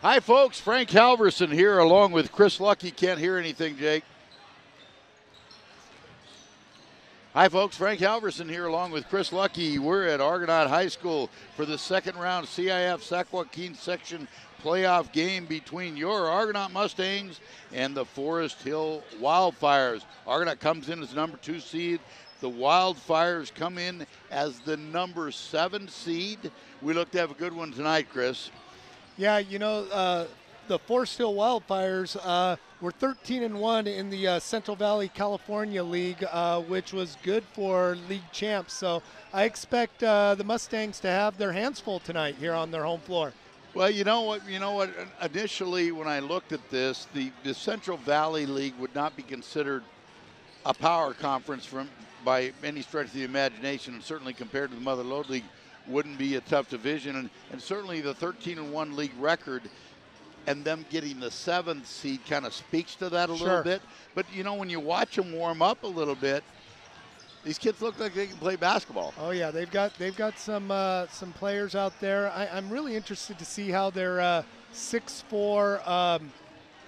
Hi, folks. Frank Halverson here, along with Chris Lucky. Can't hear anything, Jake. Hi, folks. Frank Halverson here, along with Chris Lucky. We're at Argonaut High School for the second round CIF Sac Joaquin section playoff game between your Argonaut Mustangs and the Forest Hill Wildfires. Argonaut comes in as number 2 seed. The Wildfires come in as the number 7 seed. We look to have a good one tonight, Chris. Yeah, the Forest Hill Wildfires were 13-1 in the Central Valley California League, which was good for league champs. So I expect the Mustangs to have their hands full tonight here on their home floor. Well, you know what? Initially, when I looked at this, the Central Valley League would not be considered a power conference by any stretch of the imagination, and certainly compared to the Mother Lode League, wouldn't be a tough division. And certainly the 13-1 league record and them getting the 7th seed kind of speaks to that a little bit. But, when you watch them warm up a little bit, these kids look like they can play basketball. Oh yeah, they've got some players out there. I'm really interested to see how their 6'4"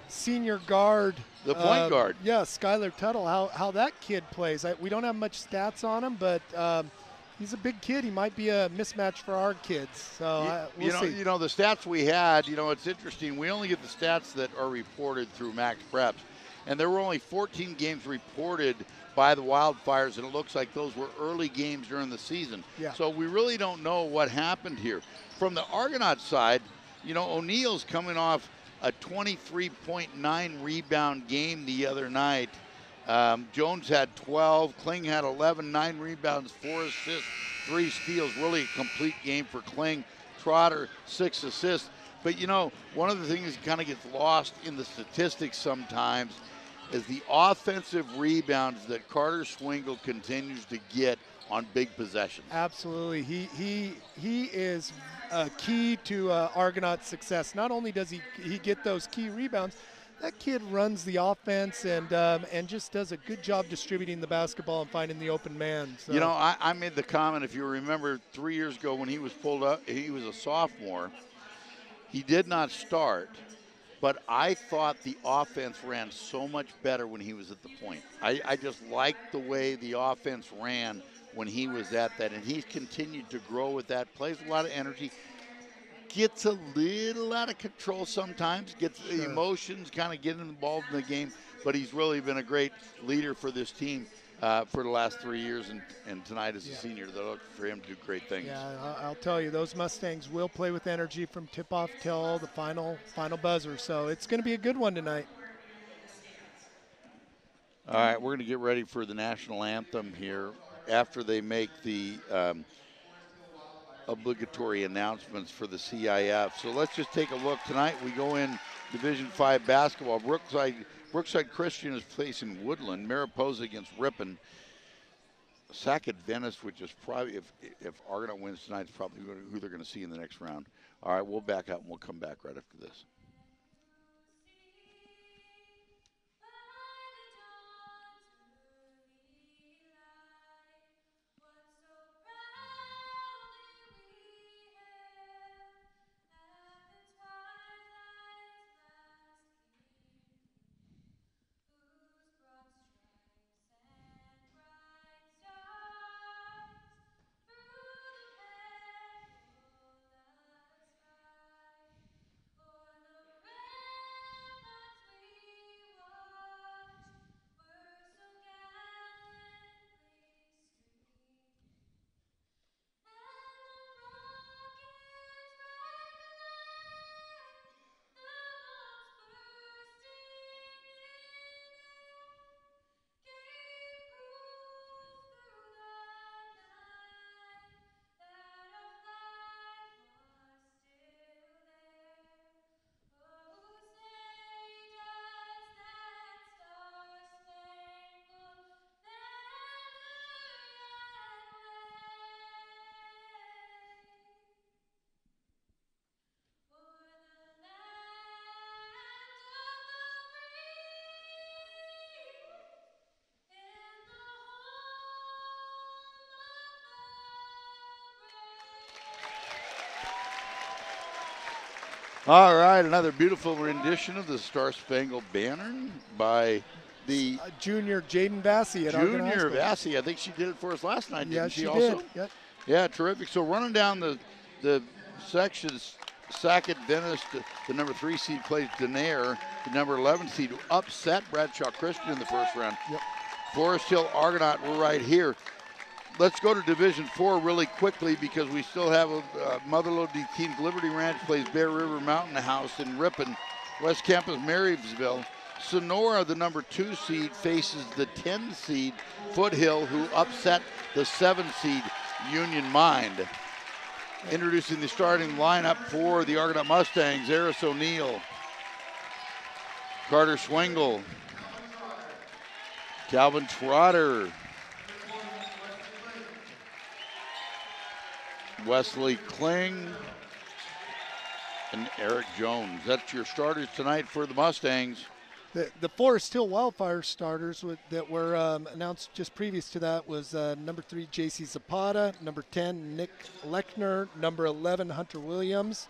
senior guard, the point guard, Skylar Tuttle, how that kid plays. We don't have much stats on him, but he's a big kid. He might be a mismatch for our kids. So we'll see. The stats we had. It's interesting. We only get the stats that are reported through Max Preps, and there were only 14 games reported by the Wildfires, and it looks like those were early games during the season. Yeah. So we really don't know what happened here. From the Argonaut side, O'Neill's coming off a 23.9 rebound game the other night. Jones had 12, Kling had 11, 9 rebounds, 4 assists, 3 steals. Really a complete game for Kling. Trotter, 6 assists. But, one of the things that kind of gets lost in the statistics sometimes is the offensive rebounds that Carter Swingle continues to get on big possessions. Absolutely. He is key to Argonaut's success. Not only does he get those key rebounds, that kid runs the offense and just does a good job distributing the basketball and finding the open man. So. I made the comment, if you remember, 3 years ago when he was pulled up, he was a sophomore. He did not start, but I thought the offense ran so much better when he was at the point. I just liked the way the offense ran when he was at that, and he's continued to grow with that, plays a lot of energy. Gets a little out of control sometimes, gets emotions kind of getting involved in the game, but he's really been a great leader for this team for the last 3 years, and tonight as a senior, they'll look for him to do great things. Yeah, I'll tell you, those Mustangs will play with energy from tip-off till the final buzzer, so it's going to be a good one tonight. All right, we're going to get ready for the national anthem here after they make the obligatory announcements for the CIF. So let's just take a look. Tonight we go in Division 5 basketball. Brookside Christian is facing Woodland. Mariposa against Ripon. Sac Adventist, which is probably, if Argonaut wins tonight, is probably who they're going to see in the next round. All right, we'll back up and we'll come back right after this. All right, another beautiful rendition of the Star Spangled Banner by the junior Jaden Vassy at Argo Boys. Junior Vassy. I think she did it for us last night, didn't she also? Did. Yep. Yeah, terrific. So running down the sections, Sackett Venice, the number 3 seed plays Denair, the number 11 seed, who upset Bradshaw Christian in the first round. Yep. Forest Hill Argonaut, we're right here. Let's go to Division 4 really quickly because we still have Motherlode Teens Liberty Ranch plays Bear River Mountain House in Ripon. West Campus Marysville. Sonora, the number 2 seed, faces the 10 seed Foothill, who upset the 7 seed Union Mind. Introducing the starting lineup for the Argonaut Mustangs: Eris O'Neill, Carter Swingle, Calvin Trotter, Wesley Kling, and Eric Jones. That's your starters tonight for the Mustangs. The Forest Hill Wildfire starters that were announced just previous to that was number 3, J.C. Zapata, number 10, Nick Lechner, number 11, Hunter Williams,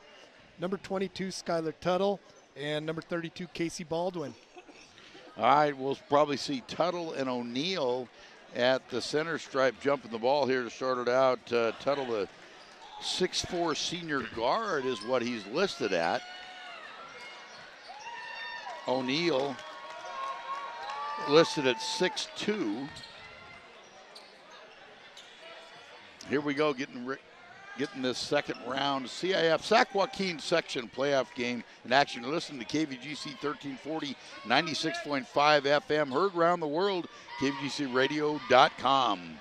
number 22, Skylar Tuttle, and number 32, Casey Baldwin. All right, we'll probably see Tuttle and O'Neill at the center stripe jumping the ball here to start it out. Tuttle, the 6'4" senior guard is what he's listed at. O'Neill listed at 6'2". Here we go, getting this second round CIF Sac Joaquin section playoff game in action. Listen to KVGC 1340, 96.5 FM, heard around the world, kvgcradio.com.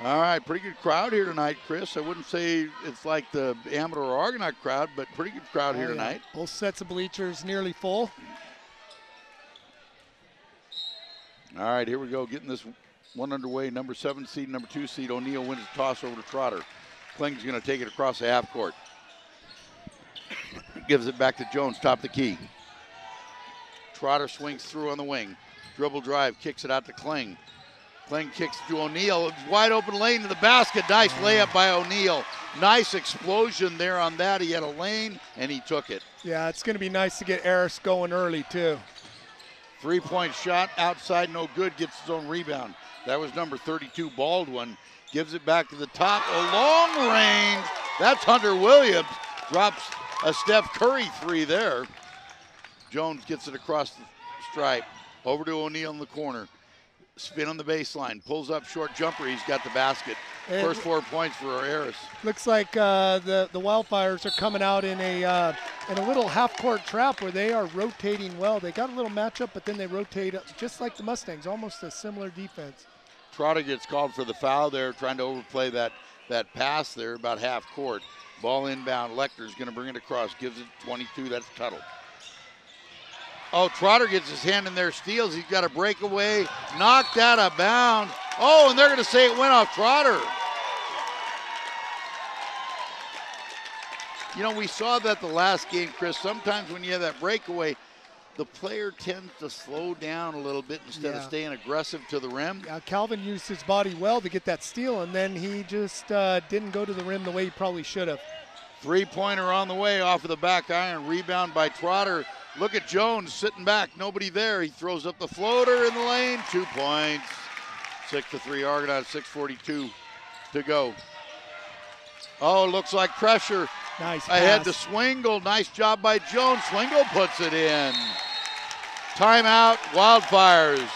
All right, pretty good crowd here tonight, Chris. I wouldn't say it's like the Amador or Argonaut crowd, but pretty good crowd here tonight. Both sets of bleachers nearly full. All right, here we go, getting this one underway. Number 7 seed, number 2 seed, O'Neill wins the toss over to Trotter. Kling's going to take it across the half court. Gives it back to Jones, top of the key. Trotter swings through on the wing. Dribble drive, kicks it out to Kling. Kling kicks to O'Neill. Wide open lane to the basket. Nice layup by O'Neill. Nice explosion there on that. He had a lane, and he took it. Yeah, it's going to be nice to get Eris going early, too. 3-point shot outside, no good. Gets his own rebound. That was number 32, Baldwin. Gives it back to the top. A long range. That's Hunter Williams. Drops a Steph Curry 3 there. Jones gets it across the stripe. Over to O'Neill in the corner. Spin on the baseline, pulls up short jumper. He's got the basket. First 4 points for Eris. Looks like the Wildfires are coming out in a little half-court trap where they are rotating well. They got a little matchup, but then they rotate just like the Mustangs, almost a similar defense. Trotter gets called for the foul there, trying to overplay that pass there about half court. Ball inbound. Lechner's going to bring it across. Gives it 22. That's Tuttle. Oh, Trotter gets his hand in there, steals. He's got a breakaway, knocked out of bounds. Oh, and they're going to say it went off Trotter. You know, we saw that the last game, Chris. Sometimes when you have that breakaway, the player tends to slow down a little bit instead of staying aggressive to the rim. Yeah, Calvin used his body well to get that steal, and then he just didn't go to the rim the way he probably should have. 3-pointer on the way off of the back iron. Rebound by Trotter. Look at Jones sitting back, nobody there. He throws up the floater in the lane, 2 points. 6-3 Argonauts, 6:42 to go. Oh, looks like pressure. Nice Ahead pass. to Swingle, nice job by Jones. Swingle puts it in. Timeout, Wildfires.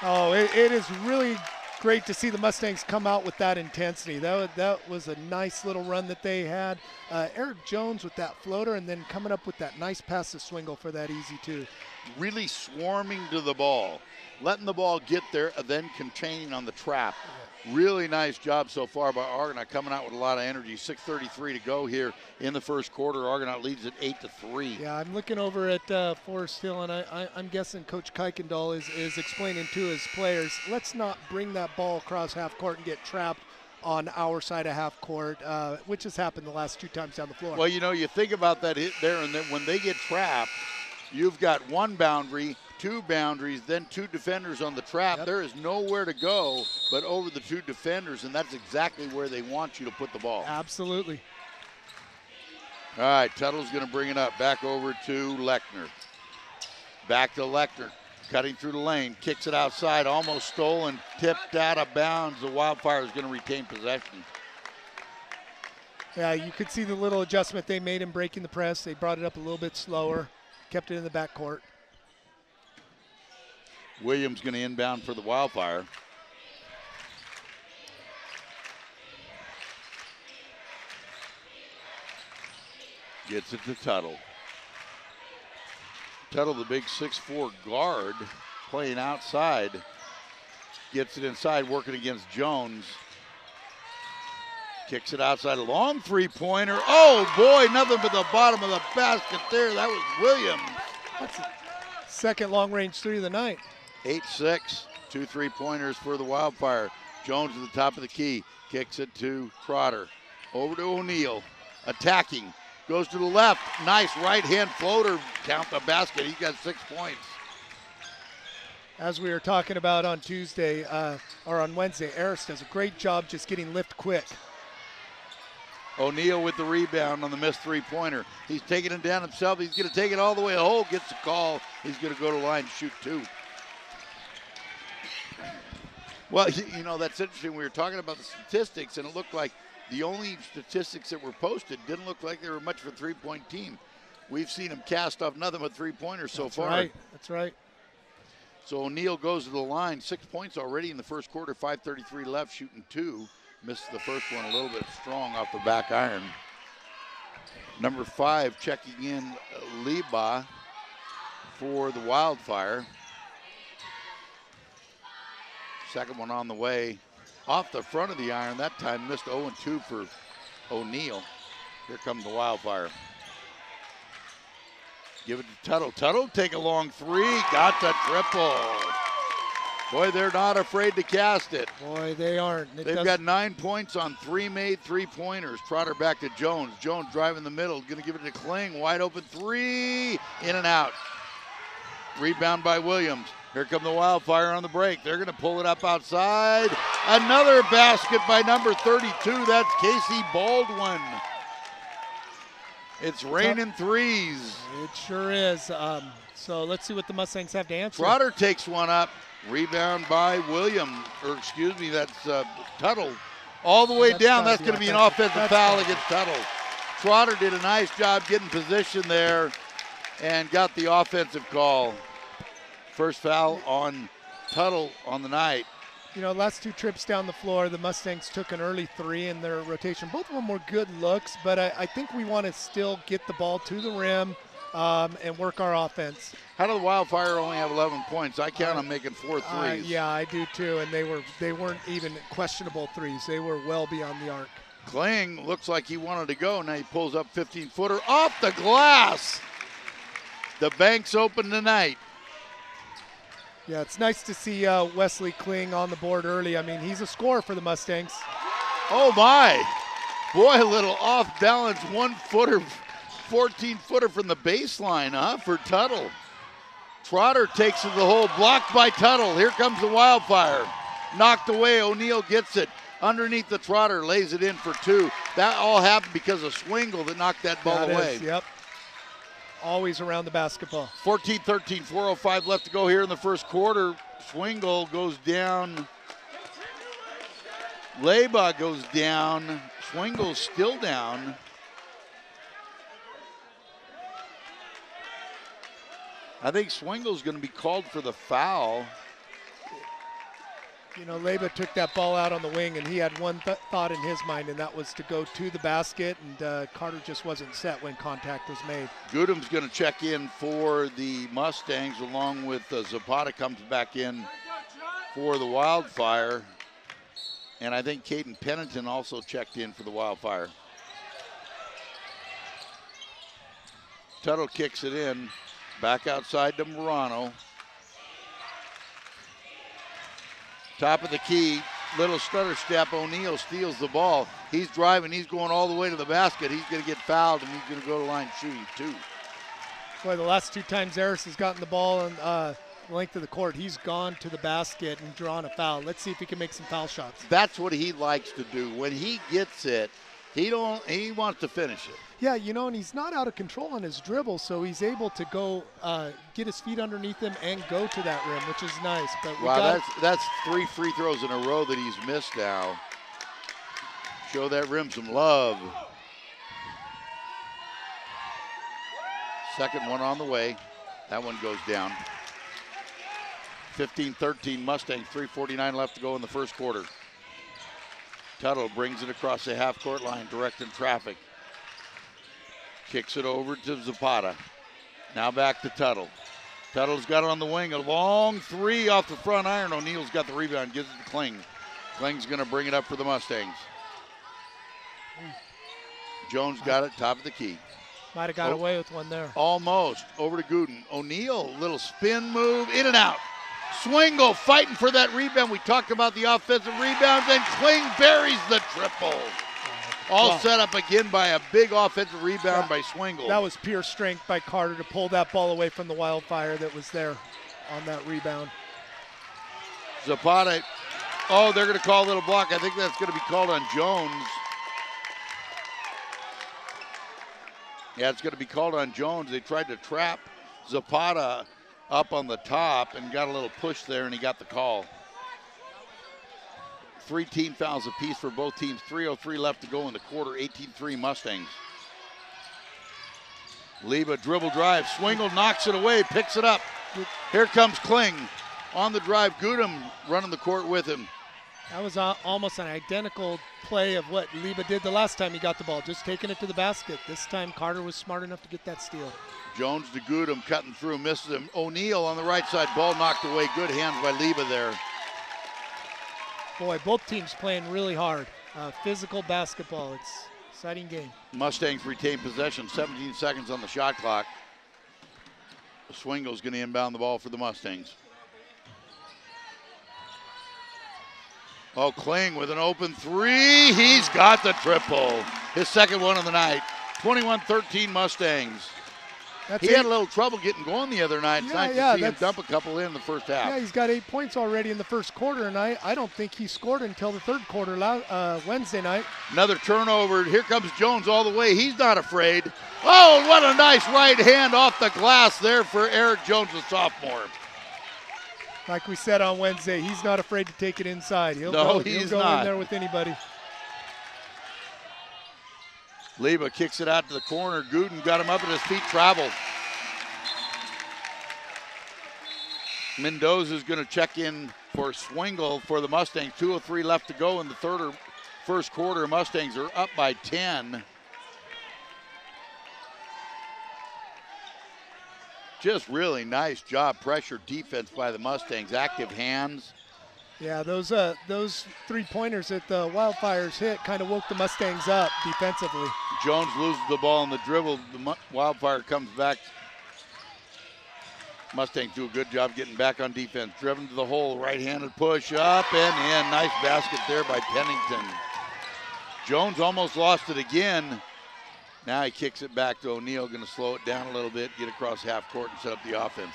Oh, it is really great to see the Mustangs come out with that intensity. That was a nice little run that they had. Eric Jones with that floater and then coming up with that nice pass to Swingle for that easy two. Really swarming to the ball, letting the ball get there, and then containing on the trap. Really nice job so far by Argonaut, coming out with a lot of energy. 6:33 to go here in the first quarter. Argonaut leads at 8-3. Yeah, I'm looking over at Forest Hill, and I'm guessing Coach Kuykendall is explaining to his players, let's not bring that ball across half court and get trapped on our side of half court, which has happened the last 2 times down the floor. Well, you know, you think about that hit there, and then when they get trapped, you've got one boundary, two boundaries, then two defenders on the trap. Yep. There is nowhere to go but over the two defenders, and that's exactly where they want you to put the ball. Absolutely. All right, Tuttle's going to bring it up. Back over to Lechner. Back to Lechner. Cutting through the lane. Kicks it outside. Almost stolen. Tipped out of bounds. The Wildfire is going to retain possession. Yeah, you could see the little adjustment they made in breaking the press. They brought it up a little bit slower. Kept it in the backcourt. Williams going to inbound for the Wildfire. Gets it to Tuttle. Tuttle, the big 6'4" guard, playing outside. Gets it inside, working against Jones. Kicks it outside, a long three-pointer. Oh, boy, nothing but the bottom of the basket there. That was Williams. That's the second long-range three of the night. 8-6, 2 3-pointers for the Wildfire. Jones at the top of the key. Kicks it to Trotter. Over to O'Neal. Attacking. Goes to the left. Nice right-hand floater. Count the basket. He got 6 points. As we were talking about on Tuesday, or on Wednesday, Aris does a great job just getting lift quick. O'Neal with the rebound on the missed three-pointer. He's taking it down himself. He's going to take it all the way home. Gets the call. He's going to go to the line and shoot 2. Well, you know, that's interesting. We were talking about the statistics, and it looked like the only statistics that were posted didn't look like they were much of a three-point team. We've seen them cast off nothing but three-pointers so far. Right. That's right. So O'Neal goes to the line. 6 points already in the first quarter. 5:33 left, shooting 2. Missed the first one a little bit strong off the back iron. Number 5 checking in Leba for the Wildfire. Second one on the way. Off the front of the iron that time, missed 0-2 for O'Neal. Here comes the Wildfire. Give it to Tuttle. Tuttle take a long three. Got the triple. Boy, they're not afraid to cast it. Boy, they aren't. They've got 9 points on 3 made three-pointers. Trotter back to Jones. Jones driving the middle. Going to give it to Kling. Wide open three. In and out. Rebound by Williams. Here come the Wildfire on the break. They're going to pull it up outside. Another basket by number 32. That's Casey Baldwin. It's raining threes. It sure is. So let's see what the Mustangs have to answer. Trotter takes one up. Rebound by that's Tuttle. All the way down. That's going to be an offensive foul against Tuttle. Trotter did a nice job getting position there and got the offensive call. First foul on Tuttle on the night. You know, last 2 trips down the floor, the Mustangs took an early 3 in their rotation. Both of them were good looks, but I think we want to still get the ball to the rim and work our offense. How did the Wildfire only have 11 points? I count on making 4 threes. Yeah, I do too, and they weren't even questionable threes. They were well beyond the arc. Kling looks like he wanted to go. Now he pulls up 15-footer off the glass. The bank's open tonight. Yeah, it's nice to see Wesley Kling on the board early. I mean, he's a scorer for the Mustangs. Oh, my. Boy, a little off-balance 1-footer, 14-footer from the baseline, for Tuttle. Trotter takes it to the hole, blocked by Tuttle. Here comes the Wildfire. Knocked away, O'Neal gets it. Underneath the Trotter, lays it in for 2. That all happened because of Swingle that knocked that ball away. Yep. Always around the basketball. 14-13, 4:05 left to go here in the first quarter. Swingle goes down. Leba goes down. Swingle's still down. I think Swingle's going to be called for the foul. You know, Leba took that ball out on the wing, and he had one thought in his mind, and that was to go to the basket, and Carter just wasn't set when contact was made. Goodham's going to check in for the Mustangs, along with Zapata comes back in for the Wildfire. And I think Caden Pennington also checked in for the Wildfire. Tuttle kicks it in, back outside to Morano. Top of the key, little stutter step. O'Neal steals the ball. He's driving. He's going all the way to the basket. He's going to get fouled, and he's going to go to the line shooting 2. Boy, the last 2 times Aris has gotten the ball length of the court. He's gone to the basket and drawn a foul. Let's see if he can make some foul shots. That's what he likes to do. When he gets it, he wants to finish it. Yeah, you know, and he's not out of control on his dribble, so he's able to go get his feet underneath him and go to that rim, which is nice. But wow, that's 3 free throws in a row that he's missed now. Show that rim some love. Second one on the way. That one goes down. 15-13 Mustangs, 3:49 left to go in the first quarter. Tuttle brings it across the half-court line, directing traffic. Kicks it over to Zapata. Now back to Tuttle. Tuttle's got it on the wing. A long three off the front iron. O'Neal's got the rebound, gives it to Kling. Kling's going to bring it up for the Mustangs. Jones got it, top of the key. Might have got away with one there. Almost. Over to Gooden. O'Neal, little spin move, in and out. Swingle fighting for that rebound. We talked about the offensive rebounds, and Kling buries the triple. All set up again by a big offensive rebound by Swingle. That was pure strength by Carter to pull that ball away from the Wildfire that was there on that rebound. Zapata, oh, they're going to call a little block. I think that's going to be called on Jones. Yeah, it's going to be called on Jones. They tried to trap Zapata up on the top and got a little push there, and he got the call. 3 team fouls apiece for both teams. 3:03 left to go in the quarter. 18-3 Mustangs. Leba dribble drive. Swingle knocks it away, picks it up. Here comes Kling on the drive. Goodham running the court with him. That was almost an identical play of what Leba did the last time he got the ball, just taking it to the basket. This time Carter was smart enough to get that steal. Jones to Goodham, cutting through, misses him. O'Neal on the right side, ball knocked away. Good hands by Leba there. Boy, both teams playing really hard. Physical basketball. It's an exciting game. Mustangs retain possession, 17 seconds on the shot clock. Swingle's going to inbound the ball for the Mustangs. Oh, Kling with an open three. He's got the triple. His second one of the night. 21-13 Mustangs. He had a little trouble getting going the other night. It's nice to see him dump a couple in the first half. Yeah, he's got 8 points already in the first quarter, and I don't think he scored until the third quarter Wednesday night. Another turnover. Here comes Jones all the way. He's not afraid. Oh, what a nice right hand off the glass there for Eric Jones, the sophomore. Like we said on Wednesday, he's not afraid to take it inside. He'll go in there with anybody. Leba kicks it out to the corner. Gooden got him up at his feet, traveled. Mendoza's going to check in for Swingle for the Mustangs. 2:03 left to go in the first quarter. Mustangs are up by 10. Just really nice job, pressure defense by the Mustangs. Active hands. Yeah, those 3-pointers that the Wildfires hit kind of woke the Mustangs up defensively. Jones loses the ball on the dribble. The Wildfire comes back. Mustangs do a good job getting back on defense. Driven to the hole, right-handed push up and in. Nice basket there by Pennington. Jones almost lost it again. Now he kicks it back to O'Neal, going to slow it down a little bit, get across half court and set up the offense.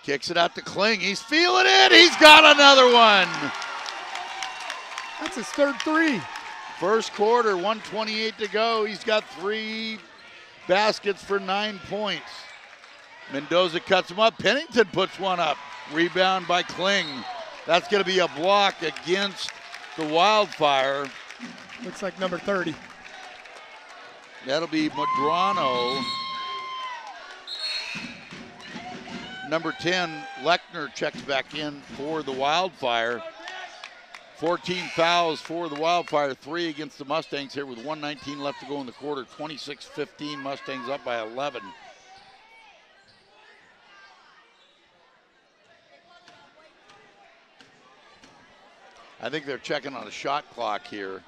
Kicks it out to Kling. He's feeling it. He's got another one. That's his third three. First quarter, 1:28 to go. He's got 3 baskets for 9 points. Mendoza cuts him up. Pennington puts one up. Rebound by Kling. That's going to be a block against the Wildfire. Looks like number 30. That'll be Madrano. Number 10, Lechner checks back in for the Wildfire. 14 fouls for the Wildfire, 3 against the Mustangs here with 1:19 left to go in the quarter. 26-15, Mustangs up by 11. I think they're checking on a shot clock here.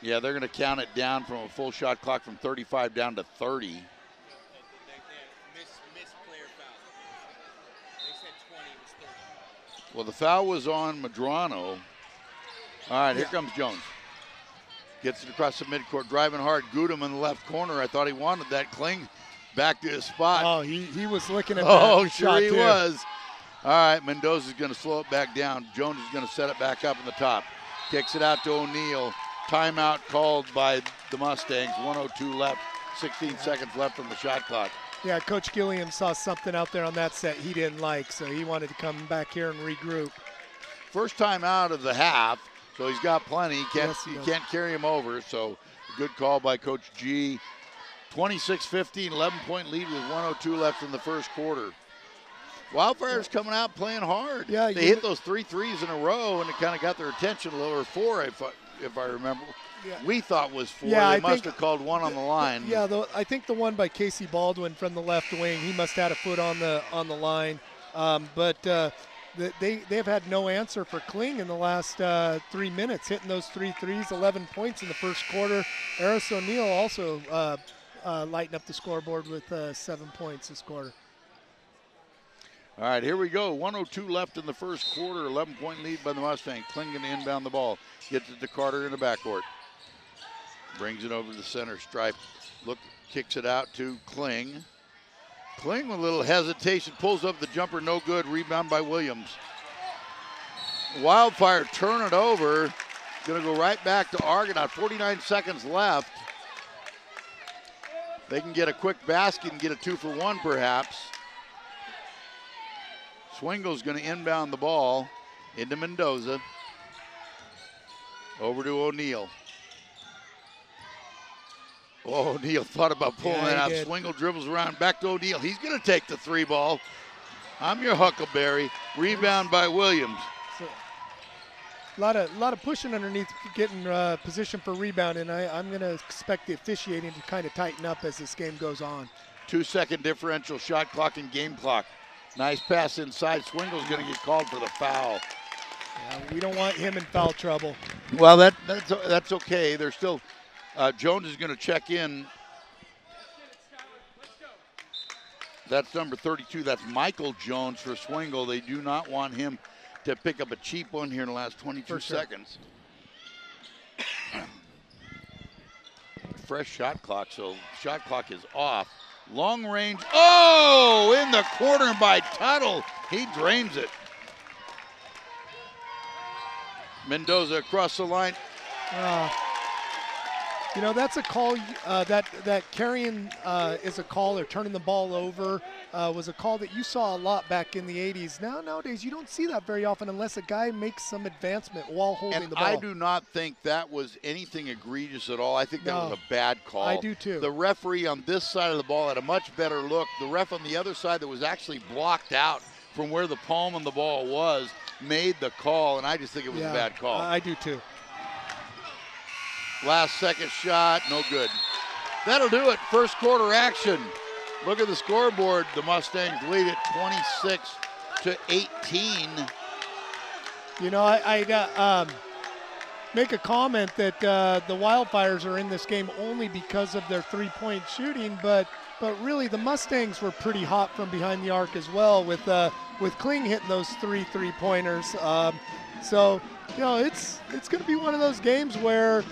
Yeah, they're going to count it down from a full shot clock from 35 down to 30. Well, the foul was on Madrano. All right, here comes Jones. Gets it across the midcourt, driving hard. Goodham in the left corner. I thought he wanted that. Kling back to his spot. Oh, he was looking at that Oh, shot sure he too. was. All right, Mendoza's going to slow it back down. Jones is going to set it back up in the top. Kicks it out to O'Neal. Timeout called by the Mustangs. 1:02 left, 16 seconds left on the shot clock. Yeah, Coach Gilliam saw something out there on that set he didn't like, so he wanted to come back here and regroup. First time out of the half, so he's got plenty. You can't carry him over, so good call by Coach G. 26-15, 11-point lead with 1:02 left in the first quarter. Wildfire's coming out playing hard. Yeah, they hit those 3 threes in a row, and it kind of got their attention a little, or 4 if I remember. Yeah. We thought was 4. Yeah, they must have called 1 on the line. Yeah, I think the one by Casey Baldwin from the left wing, he must have had a foot on the line. But they've had no answer for Kling in the last 3 minutes, hitting those 3 threes, 11 points in the first quarter. Eris O'Neal also lighting up the scoreboard with 7 points this quarter. All right, here we go. 1:02 left in the first quarter. 11-point lead by the Mustangs. Kling going to inbound the ball. Gets it to Carter in the backcourt. Brings it over to the center stripe. Kicks it out to Kling. Kling with a little hesitation. Pulls up the jumper. No good. Rebound by Williams. Wildfire turn it over. Going to go right back to Argonaut. 49 seconds left. They can get a quick basket and get a 2-for-1 perhaps. Swingle's going to inbound the ball into Mendoza. Over to O'Neal. Oh, O'Neal thought about pulling that out. Swingle dribbles around back to O'Neal. He's going to take the 3 ball. I'm your Huckleberry. Rebound by Williams. So, a lot of pushing underneath, getting position for rebound, and I'm going to expect the officiating to kind of tighten up as this game goes on. 2-second differential, shot clock and game clock. Nice pass inside. Swingle's going to get called for the foul. Yeah, we don't want him in foul trouble. Well, that's okay. They're still Jones is going to check in. That's number 32. That's Michael Jones for Swingle. They do not want him to pick up a cheap one here in the last 22 seconds. Fresh shot clock, so shot clock is off. Long range. Oh, in the corner by Tuttle. He drains it. Mendoza across the line. You know, that's a call. That carrying is a call, or turning the ball over was a call that you saw a lot back in the 80s. Nowadays, you don't see that very often unless a guy makes some advancement while holding the ball. I do not think that was anything egregious at all. I think that was a bad call. I do too. The referee on this side of the ball had a much better look. The ref on the other side that was actually blocked out from where the palm on the ball was made the call, and I just think it was a bad call. I do too. Last second shot, no good. That'll do it. First quarter action. Look at the scoreboard. The Mustangs lead it 26-18. You know, I make a comment that the Wildfires are in this game only because of their three-point shooting, but really the Mustangs were pretty hot from behind the arc as well, with Kling hitting those three-pointers. So you know, it's going to be one of those games where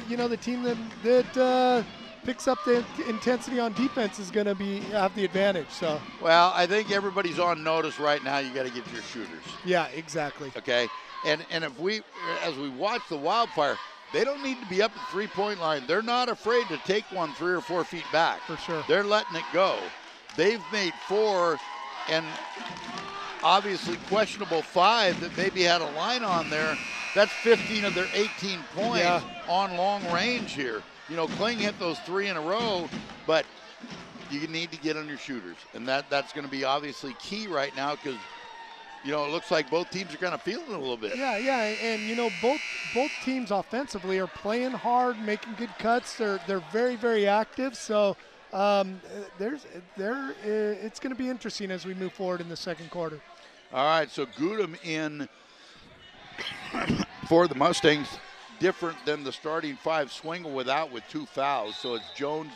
you know, the team that picks up the intensity on defense is going to have the advantage. So, well, I think everybody's on notice right now. You got to get your shooters. Yeah, exactly. Okay, and if we, as we watch the Wildfire, they don't need to be up at three-point line. They're not afraid to take one 3 or 4 feet back. For sure. They're letting it go. They've made 4, and obviously questionable 5 that maybe had a line on there. That's 15 of their 18 points on long range here. You know, Kling hit those 3 in a row, but you need to get on your shooters. And that's going to be obviously key right now because, you know, it looks like both teams are kind of feeling it a little bit. Yeah, and you know, both teams offensively are playing hard, making good cuts. They're very, very active. So it's going to be interesting as we move forward in the second quarter. All right, so Goodham in for the Mustangs, different than the starting 5. Swingle with 2 fouls. So it's Jones,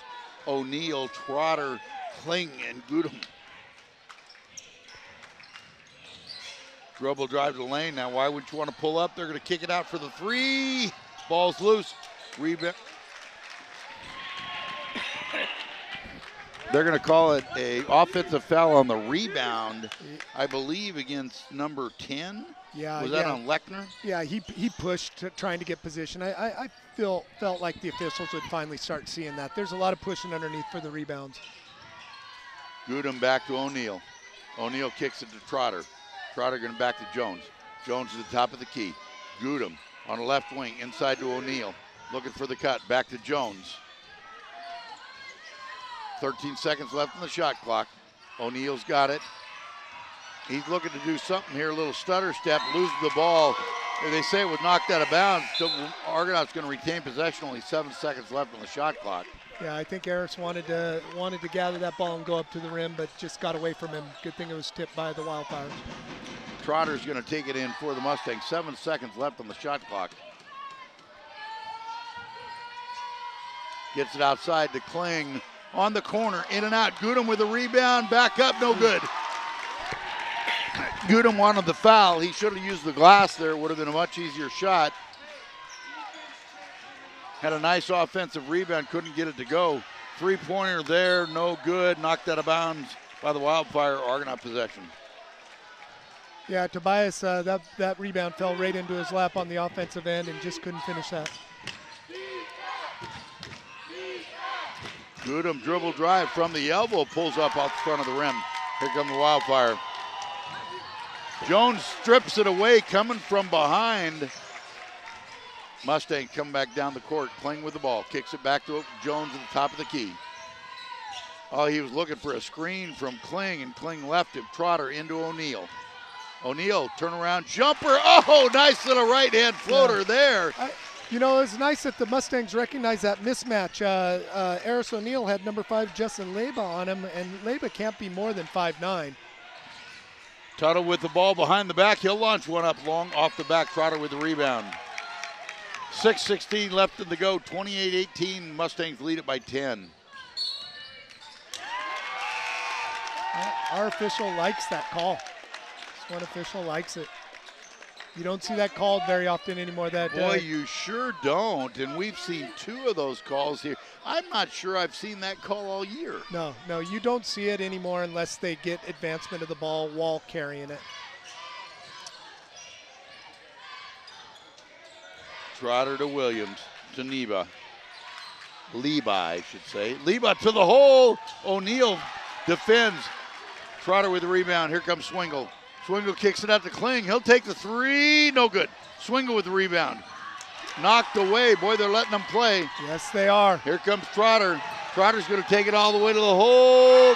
O'Neal, Trotter, Kling, and Goodham. Dribble drive to the lane. Now, why would you want to pull up? They're going to kick it out for the 3. Ball's loose. Rebound. They're going to call it a offensive foul on the rebound, I believe, against number 10. Yeah, was that on Lechner? Yeah, he pushed trying to get position. I felt like the officials would finally start seeing that. There's a lot of pushing underneath for the rebounds. Goodham back to O'Neal. O'Neal kicks it to Trotter. Trotter going back to Jones. Jones to the top of the key. Goodham on the left wing, inside to O'Neal. Looking for the cut, back to Jones. 13 seconds left on the shot clock. O'Neal's got it. He's looking to do something here, a little stutter step, loses the ball. They say it was knocked out of bounds, so Argonaut's going to retain possession, only 7 seconds left on the shot clock. Yeah, I think Harris wanted to gather that ball and go up to the rim, but just got away from him. Good thing it was tipped by the Wildfires. Trotter's going to take it in for the Mustangs. 7 seconds left on the shot clock. Gets it outside to Kling. On the corner, in and out. Goodham with a rebound, back up, no good. Goodham wanted the foul. He should have used the glass there. It would have been a much easier shot. Had a nice offensive rebound, couldn't get it to go. Three-pointer there, no good. Knocked out of bounds by the Wildfire. Argonaut possession. Yeah, Tobias, that rebound fell right into his lap on the offensive end and just couldn't finish that. Goodham dribble drive from the elbow, pulls up off the front of the rim. Here come the Wildfire. Jones strips it away, coming from behind. Mustang coming back down the court, playing with the ball. Kicks it back to Jones at the top of the key. Oh, he was looking for a screen from Kling, and Kling left him. Trotter into O'Neal. O'Neal, turnaround jumper. Oh, nice little right-hand floater there. You know, it's nice that the Mustangs recognize that mismatch. Eris O'Neal had number 5 Justin Leba on him, and Leba can't be more than 5'9". Tuttle with the ball behind the back. He'll launch one up long off the back. Trotter with the rebound. 6:16 left in the go. 28-18. Mustangs lead it by 10. Our official likes that call. This one official likes it. You don't see that called very often anymore. Boy, you sure don't. And we've seen 2 of those calls here. I'm not sure I've seen that call all year. No, you don't see it anymore unless they get advancement of the ball while carrying it. Trotter to Williams, to Leba, I should say. Leba to the hole. O'Neal defends. Trotter with the rebound. Here comes Swingle. Swingle kicks it out to Kling. He'll take the 3. No good. Swingle with the rebound. Knocked away. Boy, they're letting them play. Yes, they are. Here comes Trotter. Trotter's going to take it all the way to the hole.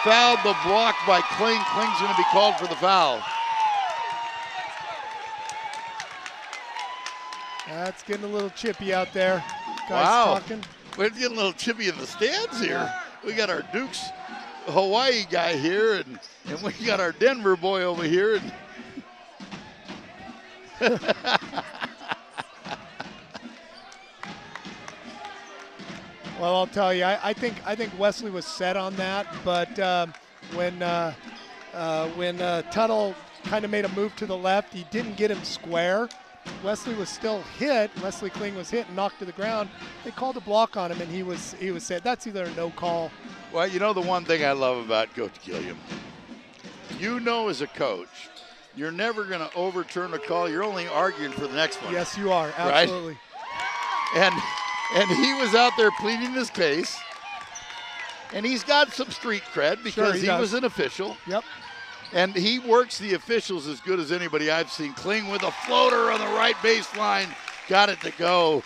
Fouled, the block by Kling. Kling's going to be called for the foul. That's getting a little chippy out there. Guys wow. talking. We're getting a little chippy in the stands here. Yeah. We got our Dukes Hawaii guy here, and we got our Denver boy over here. Well, I'll tell you, I think Wesley was set on that, but when Tuttle kind of made a move to the left, he didn't get him square. Wesley was still hit. Wesley Kling was hit and knocked to the ground. They called a block on him, and he was said that's either a no call. Well, you know the one thing I love about Coach Gilliam, you know as a coach, you're never going to overturn a call. You're only arguing for the next one. Yes, you are. Absolutely. Right? And he was out there pleading his case, and he's got some street cred because he was an official. Yep. And he works the officials as good as anybody I've seen. Kling with a floater on the right baseline. Got it to go.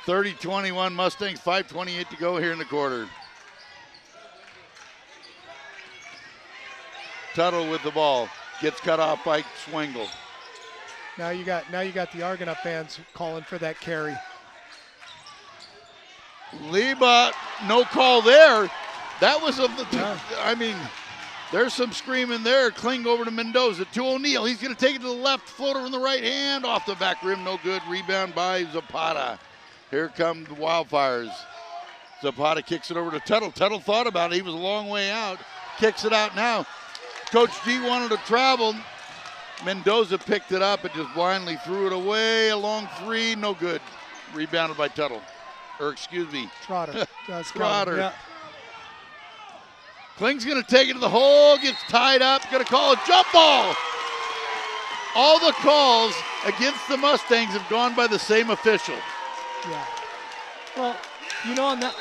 30-21 Mustangs, 5:28 to go here in the quarter. Tuttle with the ball. Gets cut off by Swingle. Now you got the Argonaut fans calling for that carry. Leba, no call there. That was I mean, there's some screaming there. Kling over to Mendoza, to O'Neal. He's going to take it to the left. Floater in the right hand. Off the back rim, no good. Rebound by Zapata. Here come the Wildfires. Zapata kicks it over to Tuttle. Tuttle thought about it. He was a long way out. Kicks it out now. Coach G wanted to travel. Mendoza picked it up and just blindly threw it away. A long 3, no good. Rebounded by Tuttle. Or excuse me. Trotter. Trotter. Yeah. Kling's going to take it to the hole, gets tied up, going to call a jump ball. All the calls against the Mustangs have gone by the same official. Yeah. Well, you know, on that,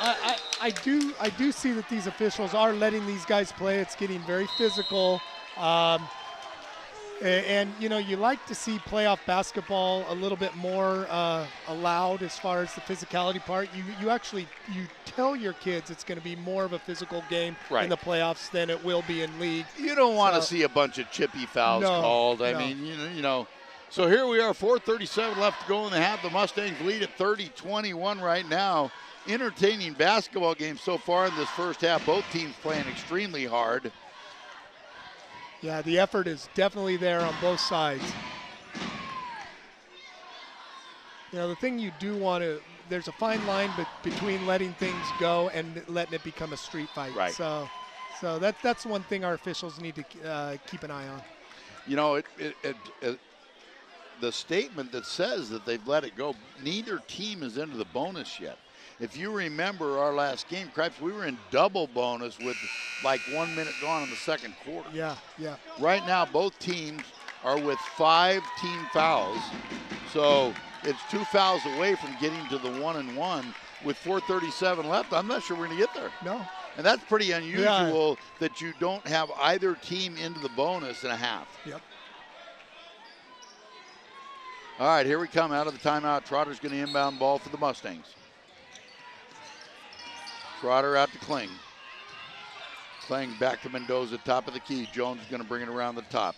I do see that these officials are letting these guys play. It's getting very physical. And, you know, you like to see playoff basketball a little bit more allowed as far as the physicality part. You tell your kids it's going to be more of a physical game in the playoffs than it will be in league. You don't want to see a bunch of chippy fouls called. I mean, you know. So here we are, 4:37 left to go in the half. The Mustangs lead at 30-21 right now. Entertaining basketball game so far in this first half. Both teams playing extremely hard. Yeah, the effort is definitely there on both sides. You know, the thing you do want to, there's a fine line between letting things go and letting it become a street fight. Right. So that's one thing our officials need to keep an eye on. You know, the statement that says that they've let it go, neither team is into the bonus yet. If you remember our last game, Cripes, we were in double bonus with like 1 minute gone in the second quarter. Yeah. Right now, both teams are with 5 team fouls. So it's 2 fouls away from getting to the 1-and-1 with 4:37 left. I'm not sure we're going to get there. No. And that's pretty unusual that you don't have either team into the bonus in a half. Yep. All right, here we come out of the timeout. Trotter's going to inbound ball for the Mustangs. Trotter out to Kling. Kling back to Mendoza, top of the key. Jones is going to bring it around the top.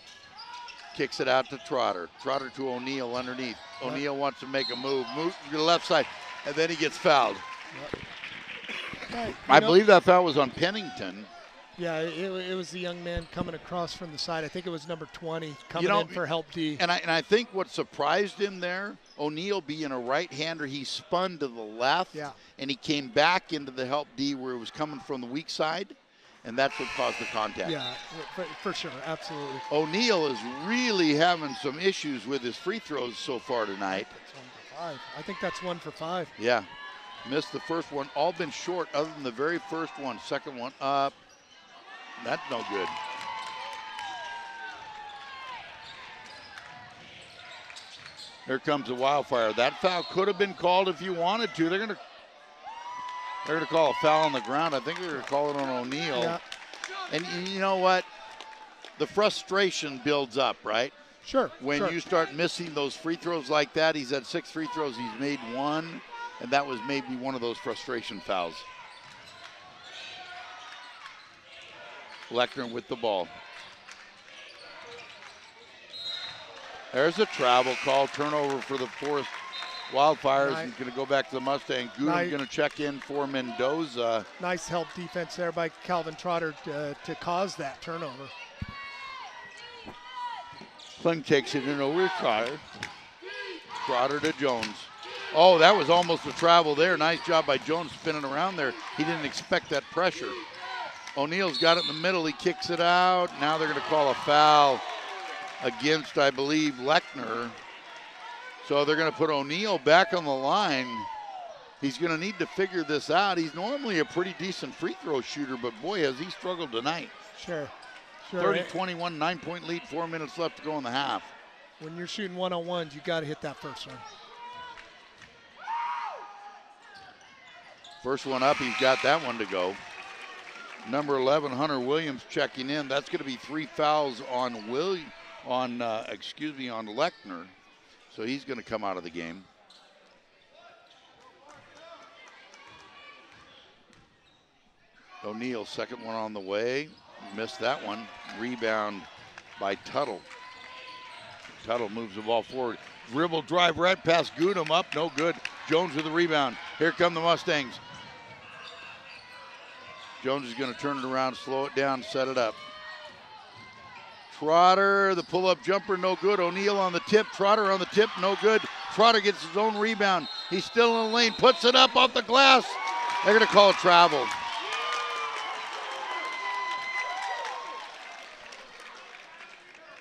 Kicks it out to Trotter. Trotter to O'Neal underneath. O'Neal wants to make a move. Move to the left side, and then he gets fouled. I believe that foul was on Pennington. Yeah, it was the young man coming across from the side. I think it was number 20 coming in for help D. And I think what surprised him there, O'Neal being a right-hander, he spun to the left, and he came back into the help D where it was coming from the weak side, and that's what caused the contact. Yeah, for sure, absolutely. O'Neal is really having some issues with his free throws so far tonight. That's 1 for 5. I think that's 1 for 5. Yeah, missed the first one, all been short other than the very first one. Second one up. That's no good. Here comes the Wildfire. That foul could have been called if you wanted to. They're gonna call a foul on the ground. I think they're gonna call it on O'Neal. Yeah. And you know what? The frustration builds up, right? Sure. When you start missing those free throws like that, he's had 6 free throws. He's made 1, and that was maybe one of those frustration fouls. Lechner with the ball. There's a travel call, turnover for the Forest Wildfires. He's going to go back to the Mustang. Goodham's going to check in for Mendoza. Nice help defense there by Calvin Trotter to cause that turnover. Kling takes it in over to Trotter. Trotter to Jones. Oh, that was almost a travel there. Nice job by Jones spinning around there. He didn't expect that pressure. O'Neal's got it in the middle. He kicks it out. Now they're going to call a foul against, I believe, Lechner. So they're going to put O'Neal back on the line. He's going to need to figure this out. He's normally a pretty decent free throw shooter, but boy, has he struggled tonight. Sure. 30-21, 9-point lead, 4 minutes left to go in the half. When you're shooting one-on-ones, you got to hit that first one. First one up, he's got that one to go. Number 11, Hunter Williams checking in. That's going to be 3 fouls on Lechner. So he's going to come out of the game. O'Neal, second one on the way. Missed that one. Rebound by Tuttle. Tuttle moves the ball forward. Dribble drive right past Goodham, up, no good. Jones with the rebound. Here come the Mustangs. Jones is going to turn it around, slow it down, set it up. Trotter, the pull-up jumper, no good. O'Neal on the tip. Trotter on the tip, no good. Trotter gets his own rebound. He's still in the lane, puts it up off the glass. They're going to call it travel.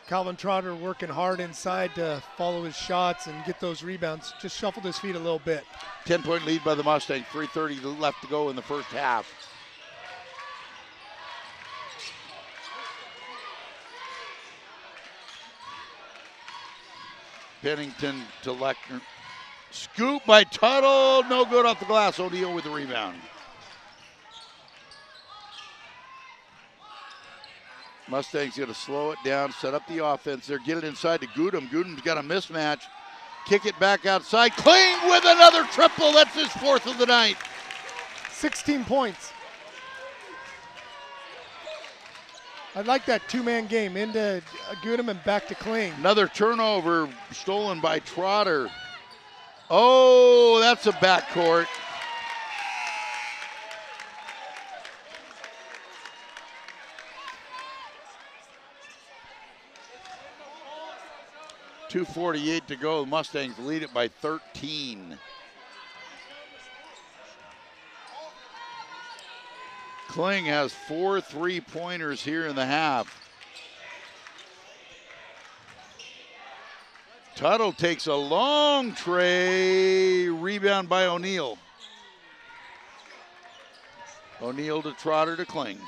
Calvin Trotter working hard inside to follow his shots and get those rebounds. Just shuffled his feet a little bit. 10-point lead by the Mustangs. 3:30 left to go in the first half. Pennington to Lechner. Scoop by Tuttle. No good off the glass. O'Neal with the rebound. Mustangs going to slow it down, set up the offense there, get it inside to Gudem. Gudem's got a mismatch. Kick it back outside. Kling with another triple. That's his 4th of the night. 16 points. I like that two-man game into Gudem and back to Kling. Another turnover stolen by Trotter. Oh, that's a backcourt. .248 to go. The Mustangs lead it by 13. Kling has 4 3-pointers here in the half. Tuttle takes a long tray. Rebound by O'Neal. O'Neal to Trotter to Kling.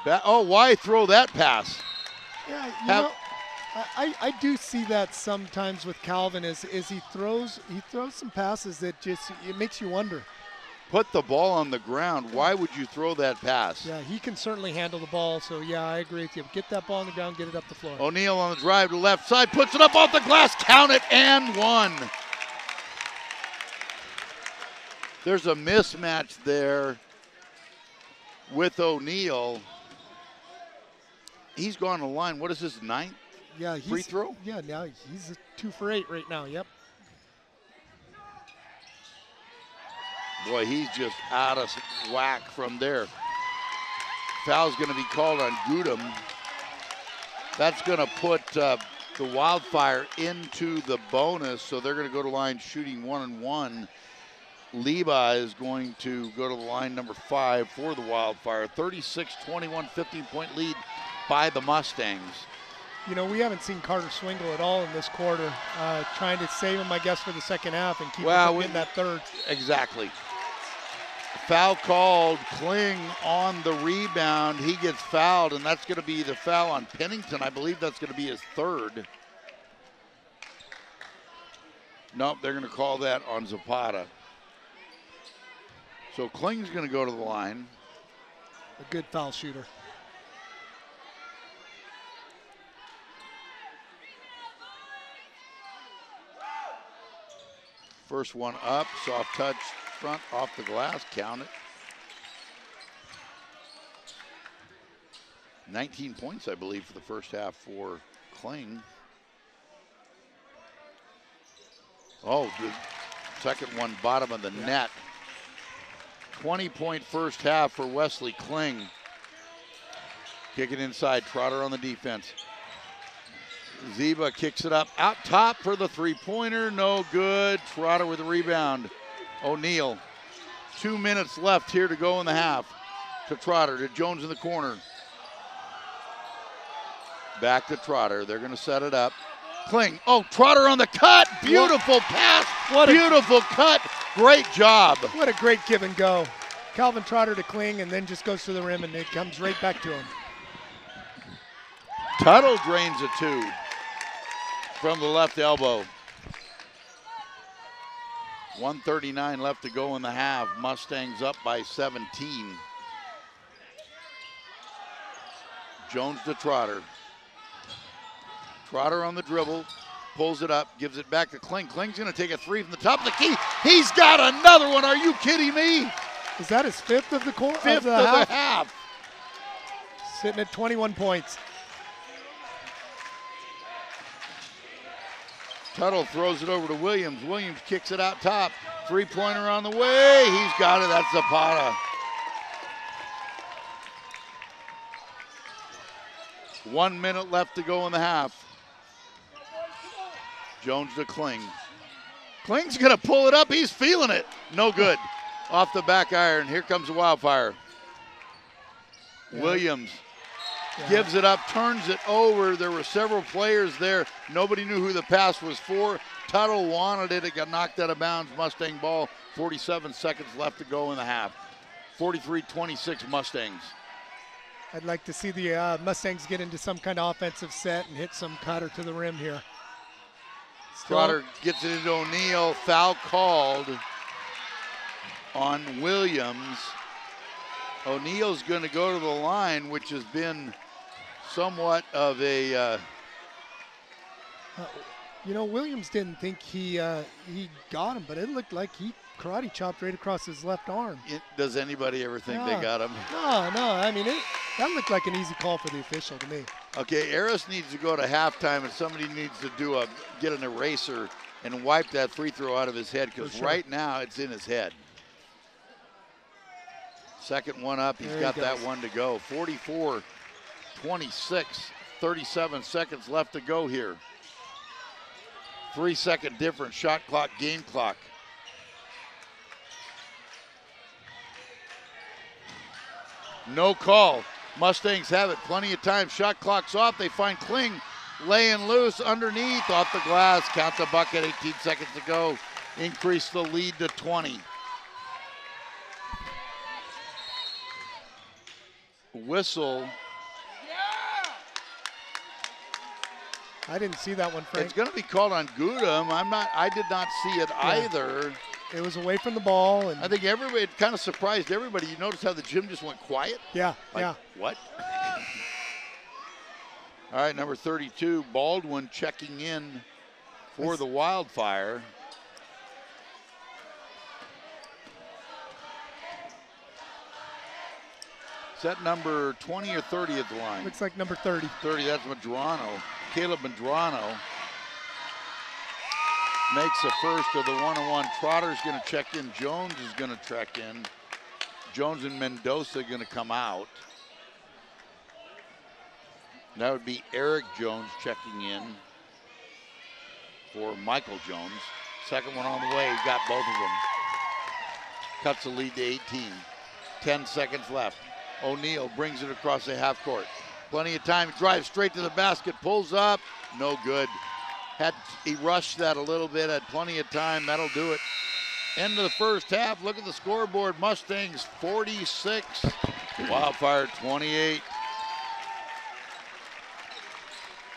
Why throw that pass? Yeah, I do see that sometimes with Calvin is he throws some passes that just it makes you wonder. Put the ball on the ground. Why would you throw that pass? Yeah, he can certainly handle the ball. So yeah, I agree with you. Get that ball on the ground, get it up the floor. O'Neal on the drive to the left side, puts it up off the glass, count it, and one. There's a mismatch there with O'Neal. He's gone to the line. What is his 9th? Yeah, free throw? Yeah, now he's 2 for 8 right now. Yep. Boy, he's just out of whack from there. Foul's going to be called on Gudem. That's going to put the Wildfire into the bonus, so they're going to go to line shooting 1-and-1. Leba is going to go to the line number 5 for the Wildfire. 36-21, 15-point lead by the Mustangs. You know, we haven't seen Carter Swingle at all in this quarter. Trying to save him, I guess, for the second half and keep him from getting that third. Exactly. Foul called. Kling on the rebound. He gets fouled, and that's going to be the foul on Pennington. I believe that's going to be his 3rd. Nope, they're going to call that on Zapata. So Kling's going to go to the line. A good foul shooter. First one up, soft touch, front off the glass, count it. 19 points, I believe, for the first half for Kling. Oh, the second one, bottom of the net. 20-point first half for Wesley Kling. Kick it inside, Trotter on the defense. Zeba kicks it up out top for the 3-pointer, no good. Trotter with the rebound. O'Neal, 2 minutes left here to go in the half. To Trotter, to Jones in the corner. Back to Trotter, they're gonna set it up. Kling, Trotter on the cut, beautiful pass, beautiful cut, great job. What a great give and go. Calvin Trotter to Kling and then just goes to the rim and it comes right back to him. Tuttle drains a 2 from the left elbow. 1:39 left to go in the half. Mustangs up by 17. Jones to Trotter. Trotter on the dribble, pulls it up, gives it back to Kling. Kling's gonna take a 3 from the top of the key. He's got another one, are you kidding me? Is that his 5th of the quarter? 5th of the half. Sitting at 21 points. Tuttle throws it over to Williams. Williams kicks it out top. 3-pointer on the way. He's got it. That's Zapata. 1 minute left to go in the half. Jones to Kling. Kling's going to pull it up. He's feeling it. No good. Off the back iron. Here comes the Wildfire. Williams gives it up, turns it over. There were several players there. Nobody knew who the pass was for. Tuttle wanted it. It got knocked out of bounds. Mustang ball. 47 seconds left to go in the half. 43-26 Mustangs. I'd like to see the Mustangs get into some kind of offensive set and hit some cutter to the rim here. Trotter gets it into O'Neal. Foul called on Williams. O'Neal's going to go to the line, which has been somewhat of a... Williams didn't think he got him, but it looked like he karate chopped right across his left arm. Does anybody ever think they got him? No. I mean, that looked like an easy call for the official to me. Okay, Eris needs to go to halftime, and somebody needs to get an eraser and wipe that free throw out of his head, because right now it's in his head. Second one up, he's got that one to go. 44-26, 37 seconds left to go here. 3-second difference, shot clock, game clock. No call. Mustangs have it. Plenty of time. Shot clock's off. They find Kling laying loose underneath off the glass. Count the bucket. 18 seconds to go. Increase the lead to 20. Whistle. I didn't see that one, Frank. It's going to be called on Gudem. I did not see it either. It was away from the ball, and I think everybody, it kind of surprised everybody. You notice how the gym just went quiet? Yeah, What? All right, number 32, Baldwin checking in for the Wildfire. Is that number 20 or 30 at the line? Looks like number 30. 30, that's Medrano. Caleb Medrano makes the first of the one-on-one. Trotter's going to check in. Jones is going to check in. Jones and Mendoza going to come out. That would be Eric Jones checking in for Michael Jones. Second one on the way. He got both of them. Cuts the lead to 18. 10 seconds left. O'Neal brings it across the half court. Plenty of time. Drives straight to the basket. Pulls up. No good. He rushed that a little bit. Had plenty of time. That'll do it. End of the first half. Look at the scoreboard. Mustangs 46. Wildfire 28.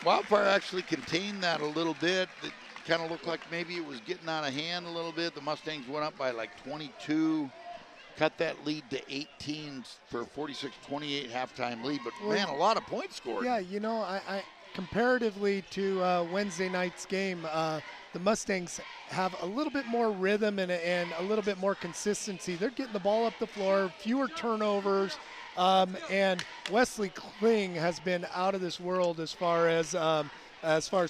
Wildfire actually contained that a little bit. It kind of looked like maybe it was getting out of hand a little bit. The Mustangs went up by like 22. Cut that lead to 18 for 46-28 halftime lead. But, man, a lot of points scored. Yeah, I comparatively to Wednesday night's game, the Mustangs have a little bit more rhythm and a little bit more consistency. They're getting the ball up the floor, fewer turnovers, and Wesley Kling has been out of this world as far as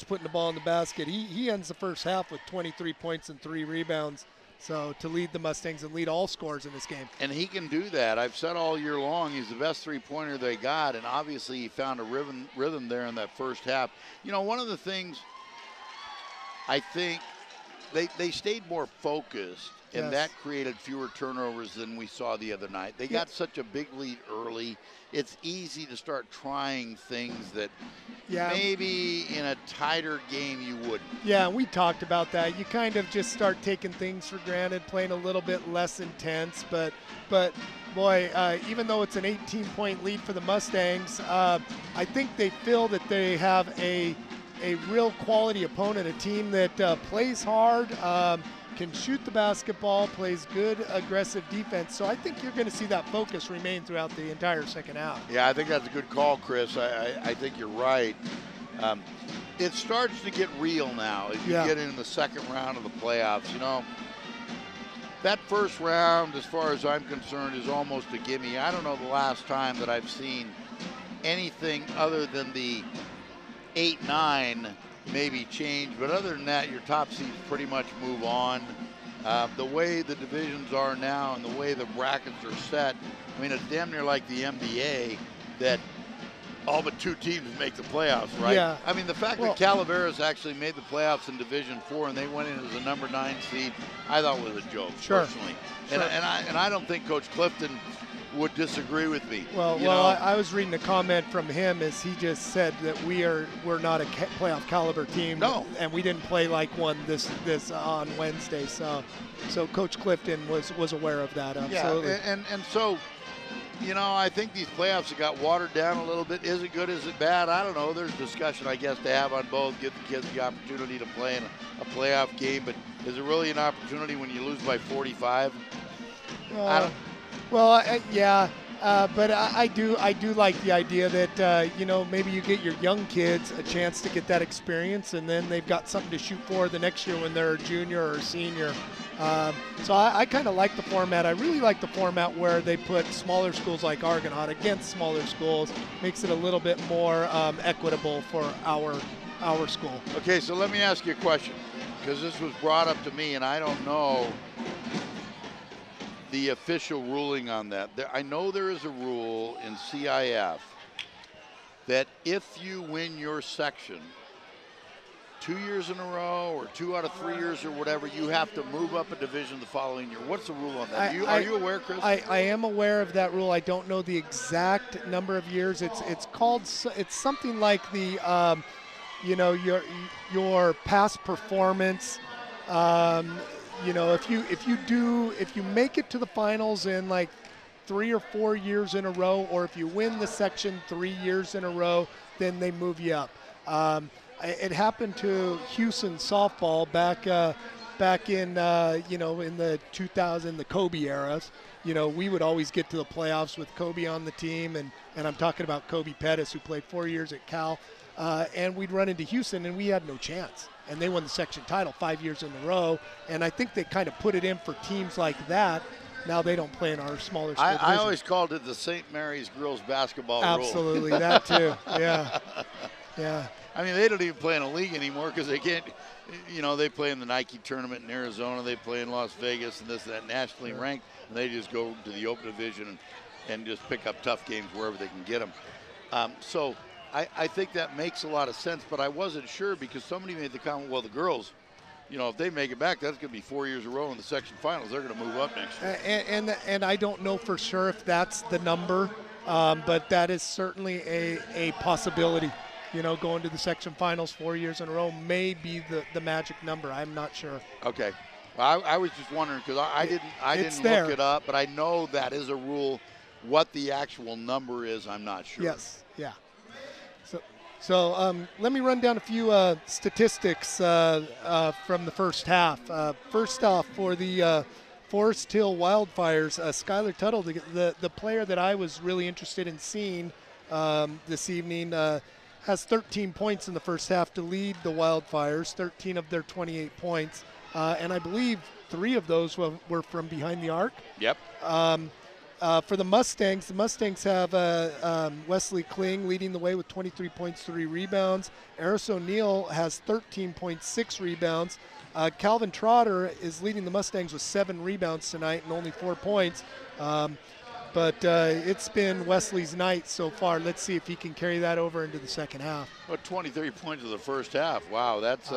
putting the ball in the basket. He ends the first half with 23 points and 3 rebounds. So to lead the Mustangs and lead all scores in this game. And he can do that. I've said all year long he's the best three-pointer they got, and obviously he found a rhythm there in that first half. One of the things I think they stayed more focused, and that created fewer turnovers than we saw the other night. They got such a big lead early. It's easy to start trying things that maybe in a tighter game you wouldn't. Yeah, we talked about that. You kind of just start taking things for granted, playing a little bit less intense. But boy, even though it's an 18-point lead for the Mustangs, I think they feel that they have a real quality opponent, a team that plays hard, can shoot the basketball, plays good aggressive defense. So I think you're going to see that focus remain throughout the entire second half. Yeah, I think that's a good call, Chris. I think you're right. It starts to get real now as you get into the second round of the playoffs. That first round, as far as I'm concerned, is almost a gimme. I don't know the last time that I've seen anything other than the 8-9 maybe change, but other than that, your top seeds pretty much move on. The way the divisions are now and the way the brackets are set, I mean, it's damn near like the NBA that all but 2 teams make the playoffs, right? Yeah. I mean, the fact that Calaveras actually made the playoffs in Division 4 and they went in as a number 9 seed, I thought was a joke, personally. Sure. And I don't think Coach Clifton would disagree with me. I was reading a comment from him as he just said that we're not a playoff caliber team. No. And we didn't play like one this on Wednesday. So Coach Clifton was aware of that. Absolutely. Yeah, and so You know, I think these playoffs have got watered down a little bit. Is it good? Is it bad? I don't know. There's discussion, I guess, to have on both. Give the kids the opportunity to play in a playoff game. But is it really an opportunity when you lose by 45? I don't. Well, yeah. But I do like the idea that you know, maybe you get your young kids a chance to get that experience, and then they've got something to shoot for the next year when they're a junior or a senior. So I kind of like the format. I really like the format where they put smaller schools like Argonaut against smaller schools. Makes it a little bit more equitable for our school. Okay, so let me ask you a question, because this was brought up to me, and I don't know the official ruling on that. I know there is a rule in CIF that if you win your section 2 years in a row or 2 out of 3 years or whatever, you have to move up a division the following year. What's the rule on that? Are you aware, Chris? I am aware of that rule. I don't know the exact number of years. It's something like the you know, your past performance. You know, if you make it to the finals in like 3 or 4 years in a row, or if you win the section 3 years in a row, then they move you up. It happened to Houston softball back in you know, in the 2000, the Kobe eras. You know, we would always get to the playoffs with Kobe on the team, and I'm talking about Kobe Pettis, who played 4 years at Cal, and we'd run into Houston and we had no chance. And they won the section title 5 years in a row. And I think they kind of put it in for teams like that. Now they don't play in our smaller school division. I always called it the St. Mary's girls basketball rule. Absolutely, that too. Yeah, yeah. I mean, they don't even play in a league anymore because they can't. You know, they play in the Nike tournament in Arizona. They play in Las Vegas and this and that, nationally ranked. And they just go to the open division and just pick up tough games wherever they can get them. So I think that makes a lot of sense, but I wasn't sure because somebody made the comment, well, the girls, you know, if they make it back, that's going to be 4 years in a row in the section finals. They're going to move up next year. And I don't know for sure if that's the number, but that is certainly a possibility. You know, going to the section finals 4 years in a row may be the magic number. I'm not sure. Okay. Well, I was just wondering because I didn't look it up, but I know that is a rule. What the actual number is, I'm not sure. Yes, yeah. So let me run down a few statistics from the first half. First off, for the Forest Hill Wildfires, Skylar Tuttle, the player that I was really interested in seeing this evening, has 13 points in the first half to lead the Wildfires, 13 of their 28 points. And I believe 3 of those were from behind the arc. Yep. For the Mustangs have Wesley Kling leading the way with 23 points, 3 rebounds. Eris O'Neill has 13.6 rebounds. Calvin Trotter is leading the Mustangs with 7 rebounds tonight and only 4 points. But it's been Wesley's night so far. Let's see if he can carry that over into the second half. Well, 23 points in the first half. Wow, that's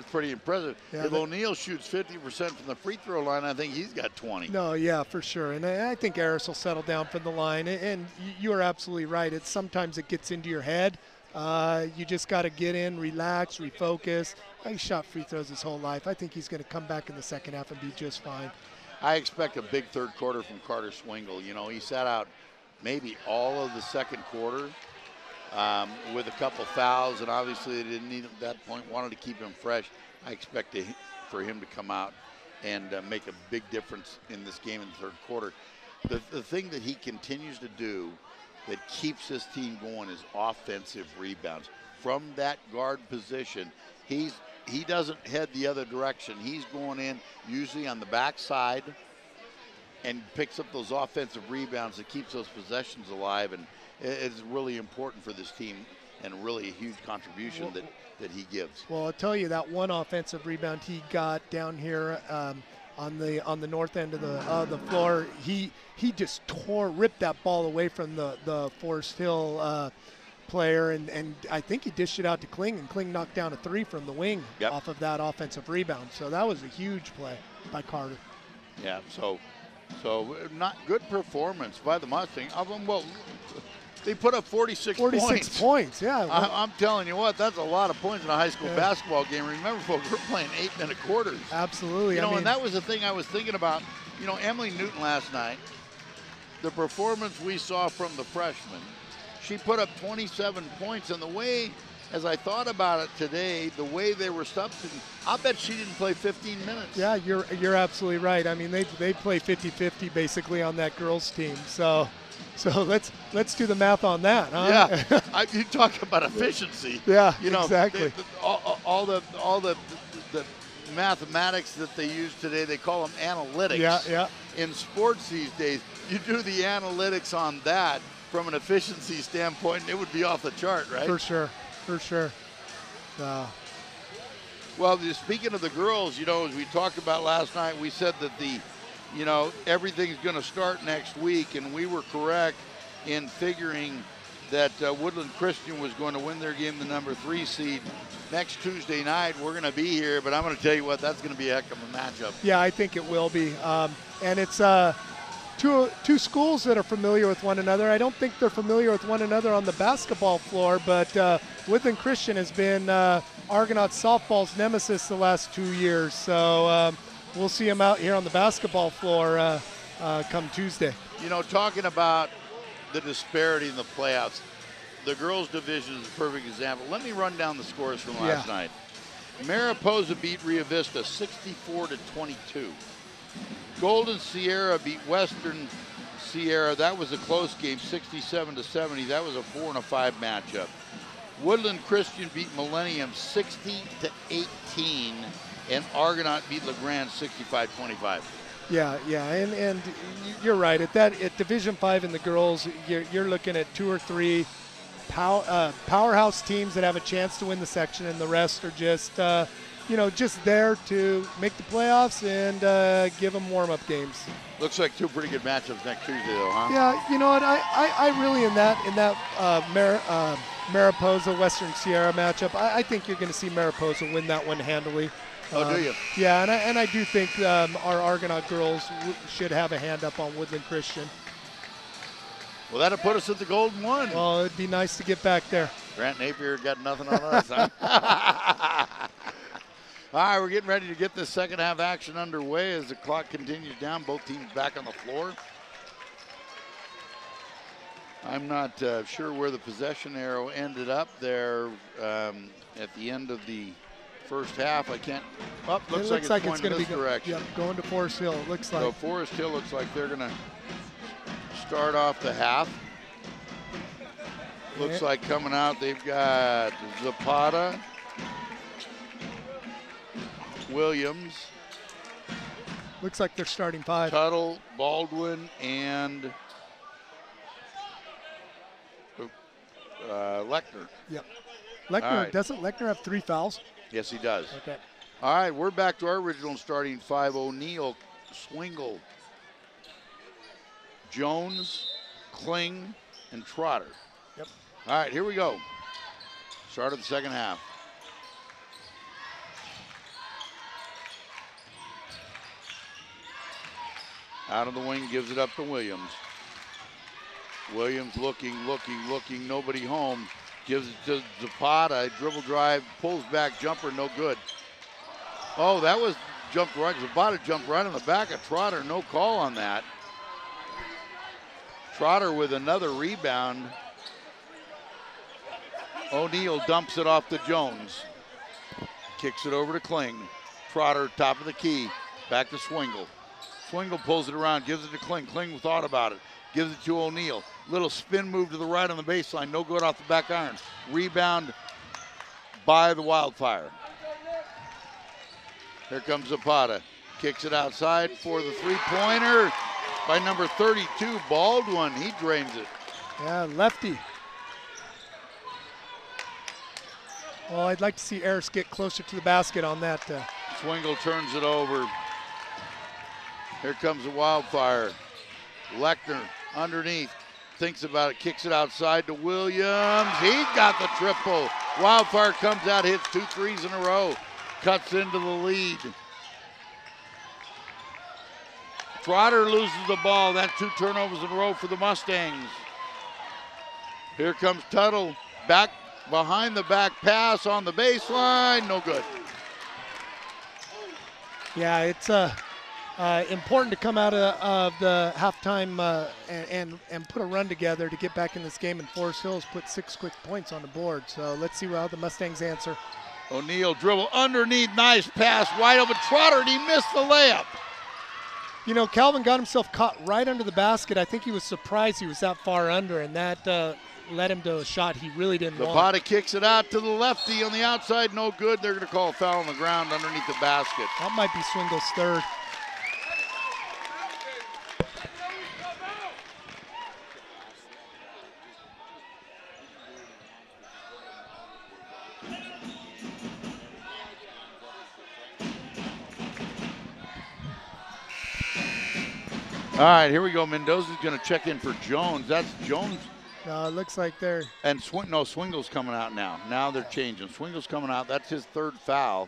pretty impressive. Yeah, if O'Neill shoots 50% from the free throw line, I think he's got 20. No, yeah, for sure. And I think Eris will settle down from the line. And you are absolutely right. Sometimes it gets into your head. You just got to get in, relax, refocus. He shot free throws his whole life. I think he's going to come back in the second half and be just fine. I expect a big third quarter from Carter Swingle. You know, he sat out maybe all of the second quarter with a couple fouls, and obviously they didn't need him at that point, wanted to keep him fresh. I expect for him to come out and make a big difference in this game in the third quarter. The thing that he continues to do that keeps this team going is offensive rebounds. From that guard position, he doesn't head the other direction. He's going in usually on the backside and picks up those offensive rebounds that keeps those possessions alive, and it's really important for this team and really a huge contribution that he gives. Well, I'll tell you, that one offensive rebound he got down here on the north end of the floor, he just ripped that ball away from the Forest Hill player, and I think he dished it out to Kling, and Kling knocked down a 3 from the wing off of that offensive rebound. So that was a huge play by Carter. Yeah, so not good performance by the Mustangs. Well, they put up 46 points. 46 points, yeah. I'm telling you what, that's a lot of points in a high school basketball game. Remember, folks, we're playing 8-minute quarters. Absolutely. You know, and that was the thing I was thinking about. You know, Emily Newton last night the performance we saw from the freshman, she put up 27 points, and the way, as I thought about it today, the way they were substituting, I'll bet she didn't play 15 minutes. Yeah, you're absolutely right. I mean, they play 50-50 basically on that girls team. So let's do the math on that, huh? Yeah, you talk about efficiency. Yeah, you know, exactly. All the mathematics that they use today, they call them analytics. Yeah. In sports these days, you do the analytics on that from an efficiency standpoint, it would be off the chart, right? For sure. Well, speaking of the girls, you know, as we talked about last night, we said that everything's going to start next week, and we were correct in figuring that Woodland Christian was going to win their game, the number 3 seed. Next Tuesday night, we're going to be here, but I'm going to tell you what, that's going to be a heck of a matchup. Yeah, I think it will be. And it's two schools that are familiar with one another. I don't think they're familiar with one another on the basketball floor, but Woodland Christian has been Argonaut softball's nemesis the last 2 years. So we'll see them out here on the basketball floor come Tuesday. You know, talking about the disparity in the playouts, the girls' division is a perfect example. Let me run down the scores from last night. Mariposa beat Rio Vista 64-22. Golden Sierra beat Western Sierra. That was a close game, 67-70. That was a 4 and a 5 matchup. Woodland Christian beat Millennium 60-18, and Argonaut beat LeGrand 65-25. Yeah, and you're right. At Division 5 in the girls, you're looking at 2 or 3 powerhouse teams that have a chance to win the section, and the rest are just just there to make the playoffs and give them warm-up games. Looks like 2 pretty good matchups next Tuesday, though, huh? Yeah, you know what? I really in that Mariposa Western Sierra matchup, I think you're going to see Mariposa win that one handily. Oh, do you? Yeah, and I do think our Argonaut girls should have a hand up on Woodland Christian. Well, that'll put us at the Golden One. Well, it'd be nice to get back there. Grant Napier got nothing on us, huh? All right, we're getting ready to get this second half action underway as the clock continues down. Both teams back on the floor. I'm not sure where the possession arrow ended up there at the end of the first half. I can't. Oh, looks like it's going to be direction. Yeah, going to Forest Hill. It looks like. So Forest Hill looks like they're going to start off the half. Looks like coming out they've got Zapata, Williams. Looks like they're starting 5. Tuttle, Baldwin, and Lechner. Yep. Lechner, right. Doesn't Lechner have 3 fouls? Yes, he does. Okay. All right, we're back to our original starting 5. O'Neill, Swingle, Jones, Kling, and Trotter. Yep. All right, here we go. Start of the second half. Out of the wing, gives it up to Williams. Williams looking, nobody home. Gives it to Zapata, dribble drive, pulls back, jumper, no good. Oh, that was jumped right. Zapata jumped right on the back of Trotter, no call on that. Trotter with another rebound. O'Neill dumps it off to Jones. Kicks it over to Kling. Trotter, top of the key, back to Swingle. Swingle pulls it around, gives it to Kling. Kling thought about it, gives it to O'Neill. Little spin move to the right on the baseline, no good off the back iron. Rebound by the Wildfire. Here comes Zapata. Kicks it outside for the three-pointer by number 32, Baldwin. He drains it. Yeah, lefty. Well, I'd like to see Eris get closer to the basket on that. Swingle turns it over. Here comes the Wildfire. Lechner underneath. Thinks about it, kicks it outside to Williams. He got the triple. Wildfire comes out, hits 2 threes in a row. Cuts into the lead. Trotter loses the ball. That's 2 turnovers in a row for the Mustangs. Here comes Tuttle. Back behind the back pass on the baseline. No good. Yeah, important to come out of the halftime and put a run together to get back in this game. And Forest Hills put 6 quick points on the board. So let's see how the Mustangs answer. O'Neal dribble underneath, nice pass, wide open Trotter, and he missed the layup. You know, Calvin got himself caught right under the basket. I think he was surprised he was that far under, and that led him to a shot he really didn't want. Zapata kicks it out to the lefty on the outside, no good. They're going to call a foul on the ground underneath the basket. That might be Swingle's third. All right, here we go. Mendoza's going to check in for Jones. That's Jones. It looks like they're. And Swingle's coming out now. Now they're changing. Swingle's coming out. That's his third foul.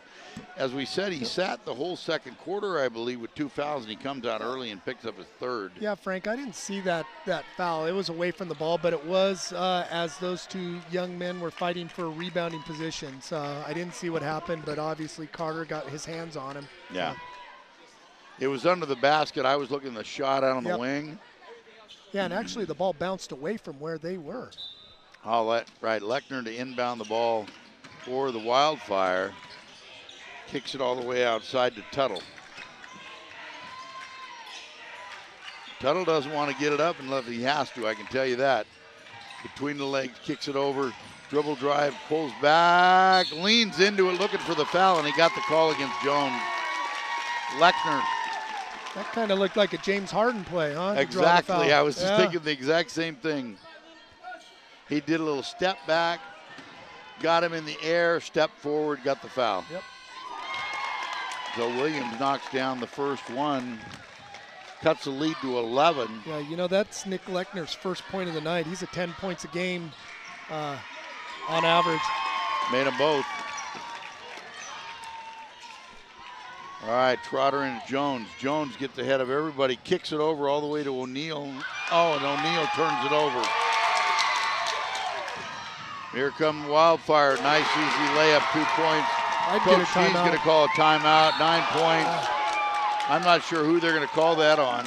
As we said, he sat the whole second quarter, I believe, with 2 fouls, and he comes out early and picks up his third. Yeah, Frank, I didn't see that foul. It was away from the ball, but it was as those 2 young men were fighting for rebounding positions. I didn't see what happened, but obviously Carter got his hands on him. Yeah. It was under the basket. I was looking at the shot out on the wing. Yeah, and actually the ball bounced away from where they were. Lechner to inbound the ball for the Wildfire. Kicks it all the way outside to Tuttle. Tuttle doesn't want to get it up unless he has to, I can tell you that. Between the legs, kicks it over, dribble drive, pulls back, leans into it looking for the foul, and he got the call against Jones. Lechner. That kind of looked like a James Harden play, huh? Exactly. I was just thinking the exact same thing. He did a little step back, got him in the air, stepped forward, got the foul. Yep. So Williams knocks down the first one, cuts the lead to 11. Yeah, you know, that's Nick Lechner's first point of the night. He's at 10 points a game on average. Made them both. All right, Trotter into Jones. Jones gets ahead of everybody, kicks it over all the way to O'Neal. Oh, and O'Neal turns it over. Here come Wildfire. Nice, easy layup, 2 points. Coach G's going to call a timeout, 9 points. I'm not sure who they're going to call that on.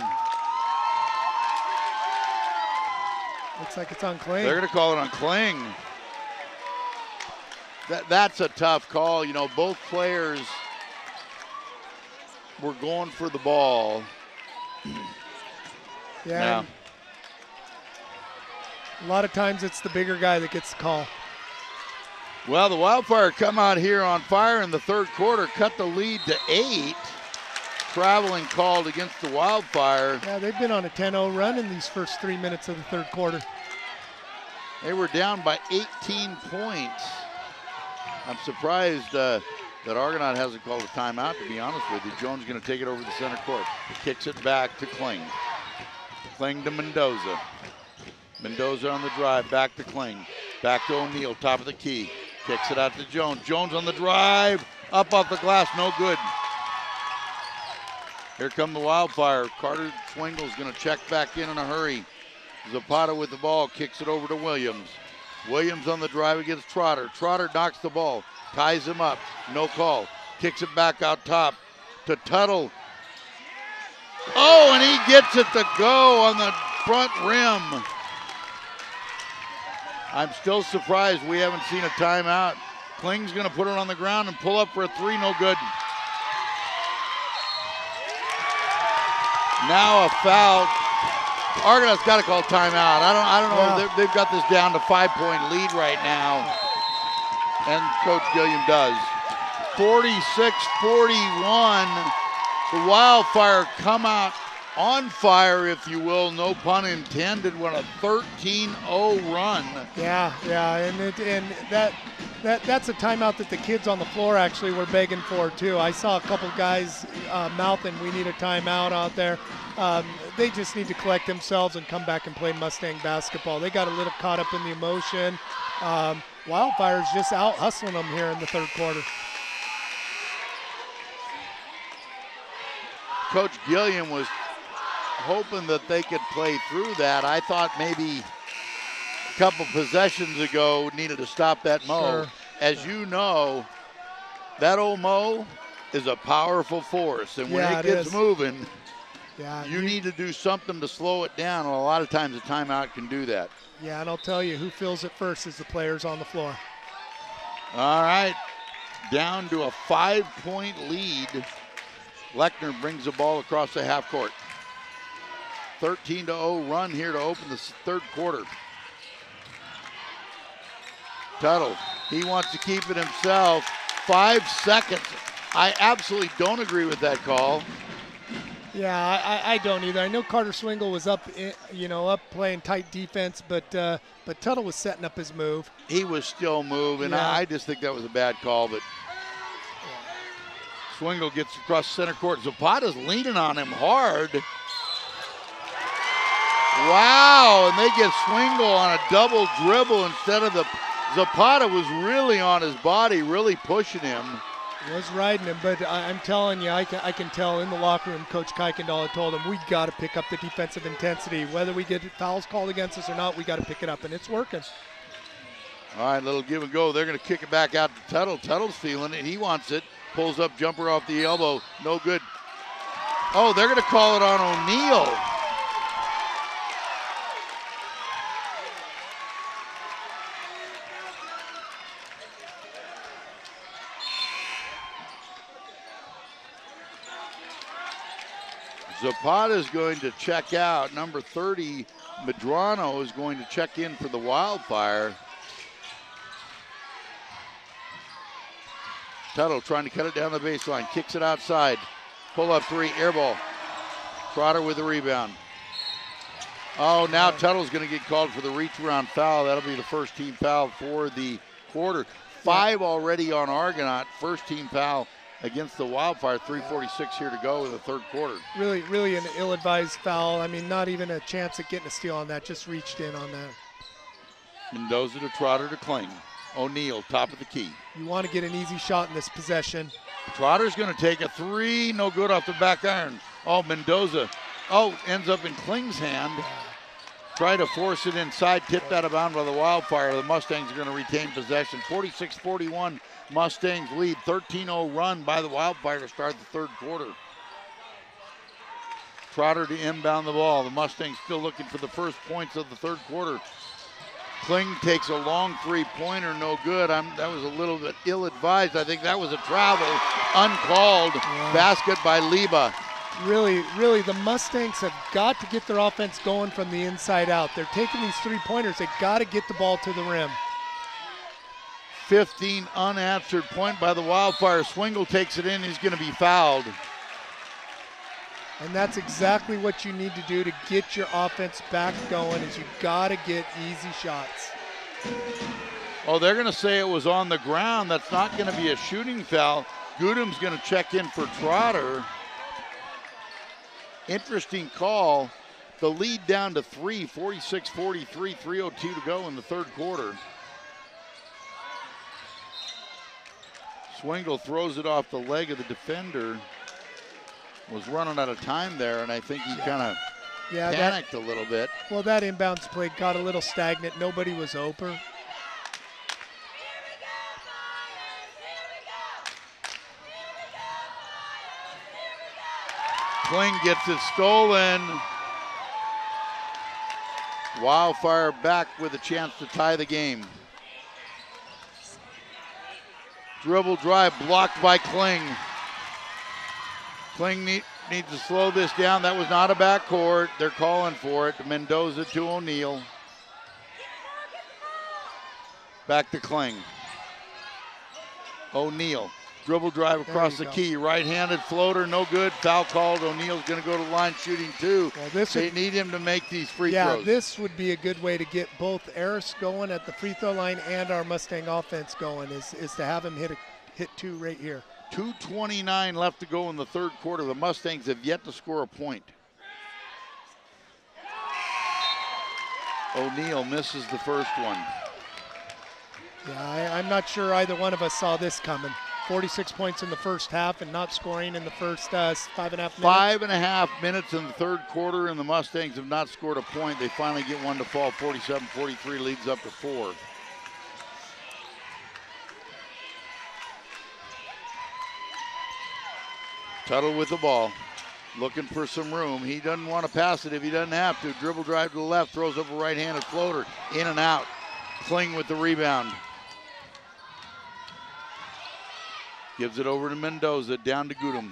Looks like it's on Kling. They're going to call it on Kling. That's a tough call. You know, both players were going for the ball. Yeah. A lot of times it's the bigger guy that gets the call. Well, the Wildfire come out here on fire in the third quarter, cut the lead to 8. Traveling called against the Wildfire. Yeah, they've been on a 10-0 run in these first 3 minutes of the third quarter. They were down by 18 points. I'm surprised that Argonaut hasn't called a timeout, to be honest with you. Jones going to take it over the center court. Kicks it back to Kling. Kling to Mendoza. Mendoza on the drive, back to Kling. Back to O'Neal, top of the key. Kicks it out to Jones. Jones on the drive, up off the glass, no good. Here come the Wildfire. Carter Swingle's going to check back in a hurry. Zapata with the ball, kicks it over to Williams. Williams on the drive against Trotter. Trotter knocks the ball, ties him up, no call. Kicks it back out top to Tuttle. Oh, and he gets it to go on the front rim. I'm still surprised we haven't seen a timeout. Kling's going to put it on the ground and pull up for a 3, no good. Now a foul. Argonaut's got to call timeout. I don't know. Yeah. They've got this down to 5-point lead right now. And Coach Gilliam does. 46-41. The Wildfire come out on fire, if you will, no pun intended, when a 13-0 run. Yeah, and that's a timeout that the kids on the floor actually were begging for too. I saw a couple guys mouthing, "We need a timeout" out there. They just need to collect themselves and come back and play Mustang basketball. They got a little caught up in the emotion. Wildfire's just out hustling them here in the third quarter. Coach Gilliam was hoping that they could play through that. I thought maybe a couple possessions ago needed to stop that Mo. Sure. As you know, that old Mo, is a powerful force, and when Yeah, it gets is. moving, Yeah, you need to do something to slow it down, and a lot of times a timeout can do that. Yeah, and I'll tell you, who feels it first is the players on the floor. All right, down to a 5-point lead. Lechner brings the ball across the half court. 13-0 run here to open the third quarter. Tuttle, he wants to keep it himself. 5 seconds. I absolutely don't agree with that call. Yeah, I don't either. I know Carter Swingle was up, up playing tight defense, but Tuttle was setting up his move. He was still moving. Yeah. I just think that was a bad call, but Swingle gets across center court. Zapata's leaning on him hard. Wow, and they get Swingle on a double dribble instead of Zapata was really on his body, really pushing him. Was riding him, but I'm telling you, I can tell in the locker room, Coach Kuykendall had told him, we got to pick up the defensive intensity. Whether we get fouls called against us or not, we got to pick it up, and it's working. All right, little give and go. They're going to kick it back out to Tuttle. Tuttle's feeling it. He wants it. Pulls up, jumper off the elbow. No good. Oh, they're going to call it on O'Neal. Zapata is going to check out. Number 30, Medrano, is going to check in for the Wildfire. Tuttle trying to cut it down the baseline. Kicks it outside. Pull up three, air ball. Trotter with the rebound. Oh, now Tuttle's going to get called for the reach around foul. That'll be the first team foul for the quarter. 5 already on Argonaut. First team foul against the Wildfire. 3:46 here to go in the third quarter. Really an ill-advised foul. I mean, not even a chance at getting a steal on that. Just reached in on that. Mendoza to Trotter to Kling. O'Neal, top of the key. You want to get an easy shot in this possession. Trotter's going to take a three. No good off the back iron. Oh, Mendoza. Oh, ends up in Kling's hand. Try to force it inside. Tipped out of bounds by the Wildfire. The Mustangs are going to retain possession. 46-41. Mustangs lead. 13-0 run by the Wildfire to start the third quarter. Trotter to inbound the ball. The Mustangs still looking for the first points of the third quarter. Kling takes a long three-pointer, no good. That was a little bit ill-advised. I think that was a travel, uncalled basket by Liba. Really, the Mustangs have got to get their offense going from the inside out. They're taking these three-pointers. They've got to get the ball to the rim. 15 unanswered point by the Wildfire. Swingle takes it in. He's going to be fouled. And that's exactly what you need to do to get your offense back going, is you got to get easy shots. Oh, they're going to say it was on the ground. That's not going to be a shooting foul. Gudum's going to check in for Trotter. Interesting call. The lead down to 3, 46-43, 3:02 to go in the third quarter. Swingle throws it off the leg of the defender. Was running out of time there, and I think he kind of panicked a little bit. Well, that inbounds play got a little stagnant. Nobody was open. Kling gets it stolen. Wildfire back with a chance to tie the game. Dribble drive blocked by Kling. Kling needs to slow this down. That was not a backcourt. They're calling for it. Mendoza to O'Neal. Back to Kling. O'Neal. Dribble drive across the key. Right-handed floater, no good. Foul called. O'Neal's going to go to the line shooting two. Well, they need him to make these free throws. Yeah, this would be a good way to get both Eris going at the free throw line and our Mustang offense going, is to have him hit two right here. 2:29 left to go in the third quarter. The Mustangs have yet to score a point. O'Neal misses the first one. Yeah, I'm not sure either one of us saw this coming. 46 points in the first half and not scoring in the first 5.5 minutes. 5.5 minutes in the third quarter, and the Mustangs have not scored a point. They finally get one to fall. 47-43 leads up to 4. Tuttle with the ball, looking for some room. He doesn't want to pass it if he doesn't have to. Dribble drive to the left, throws up a right-handed floater, in and out. Kling with the rebound. Gives it over to Mendoza, down to Gudum.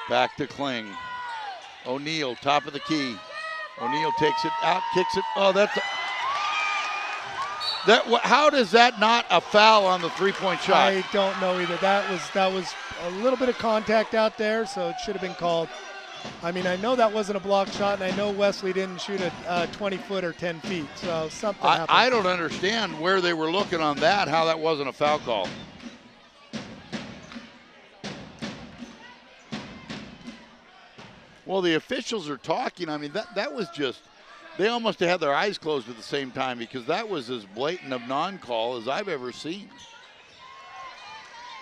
Back to Kling. O'Neal, top of the key. O'Neal takes it out, kicks it. Oh, how does that not a foul on the three-point shot? I don't know either. That was a little bit of contact out there, so it should have been called. I mean, I know that wasn't a block shot, and I know Wesley didn't shoot a 20-foot or 10 feet, so something happened. I don't understand where they were looking on that, how that wasn't a foul call. Well, the officials are talking. I mean, that was just, they almost had their eyes closed at the same time because that was as blatant of non-call as I've ever seen.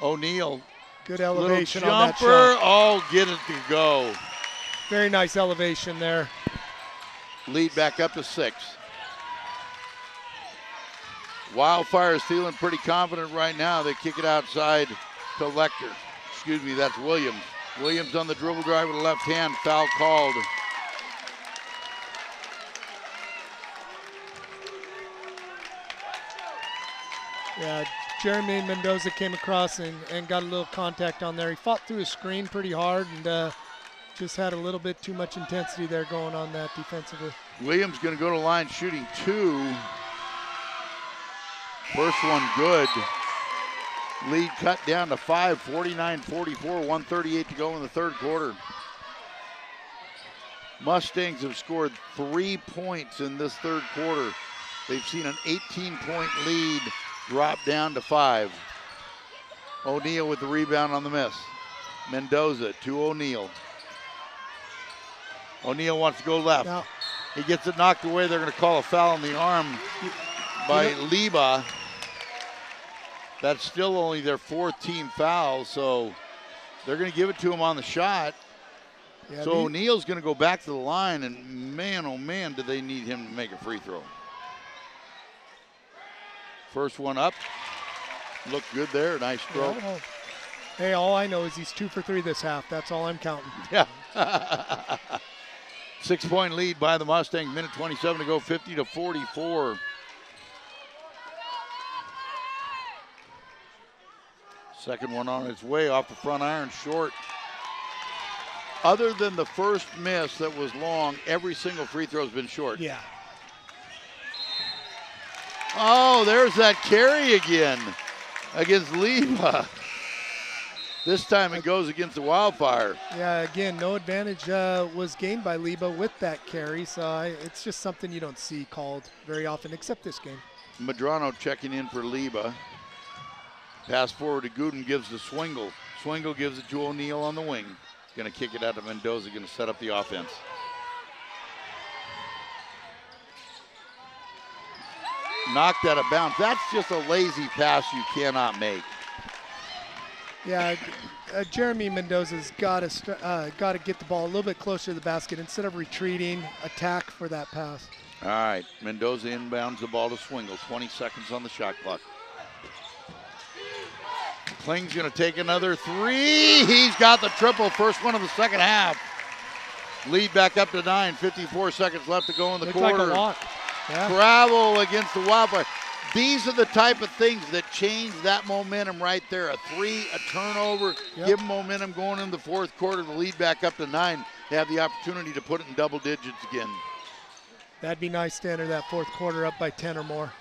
O'Neal. Good elevation little on that jumper. shot. Oh, get it to go. Very nice elevation there. Lead back up to 6. Wildfire's feeling pretty confident right now. They kick it outside to Lecter. Excuse me, that's Williams. Williams on the dribble drive with the left hand. Foul called. Yeah, Jeremy Mendoza came across and got a little contact on there. He fought through his screen pretty hard and just had a little bit too much intensity there going on that defensively. Williams going to go to line shooting 2. First one good. Lead cut down to 5, 49-44, 138 to go in the third quarter. Mustangs have scored 3 points in this third quarter. They've seen an 18-point lead drop down to 5. O'Neal with the rebound on the miss. Mendoza to O'Neal. O'Neal wants to go left. Now, he gets it knocked away. They're going to call a foul on the arm by Liba. That's still only their 4th team foul, so they're going to give it to him on the shot. Yeah, so O'Neal's going to go back to the line, and man, oh man, do they need him to make a free throw. First one up. Looked good there. Nice stroke. Yeah, hey, all I know is he's 2 for 3 this half. That's all I'm counting. Yeah. 6-point lead by the Mustangs. Minute 27 to go, 50-44. Second one on its way off the front iron, short. Other than the first miss that was long, every single free throw has been short. Yeah. Oh, there's that carry again against Leva. This time it goes against the Wildfire. Yeah, again, no advantage was gained by Leba with that carry, so it's just something you don't see called very often, except this game. Medrano checking in for Leba. Pass forward to Gooden, gives to Swingle. Swingle gives it to O'Neal on the wing. Going to kick it out to Mendoza, going to set up the offense. Knocked out of bounds. That's just a lazy pass you cannot make. Yeah, Jeremy Mendoza's got to get the ball a little bit closer to the basket instead of retreating, attack for that pass. All right, Mendoza inbounds the ball to Swingle. 20 seconds on the shot clock. Kling's going to take another 3. He's got the triple, first one of the second half. Lead back up to 9, 54 seconds left to go in the quarter. Like a walk. Yeah. Travel against the Wildfire. These are the type of things that change that momentum right there. A 3, a turnover, give them momentum going in the fourth quarter. The lead back up to 9. They have the opportunity to put it in double digits again. That'd be nice to enter that fourth quarter up by 10 or more.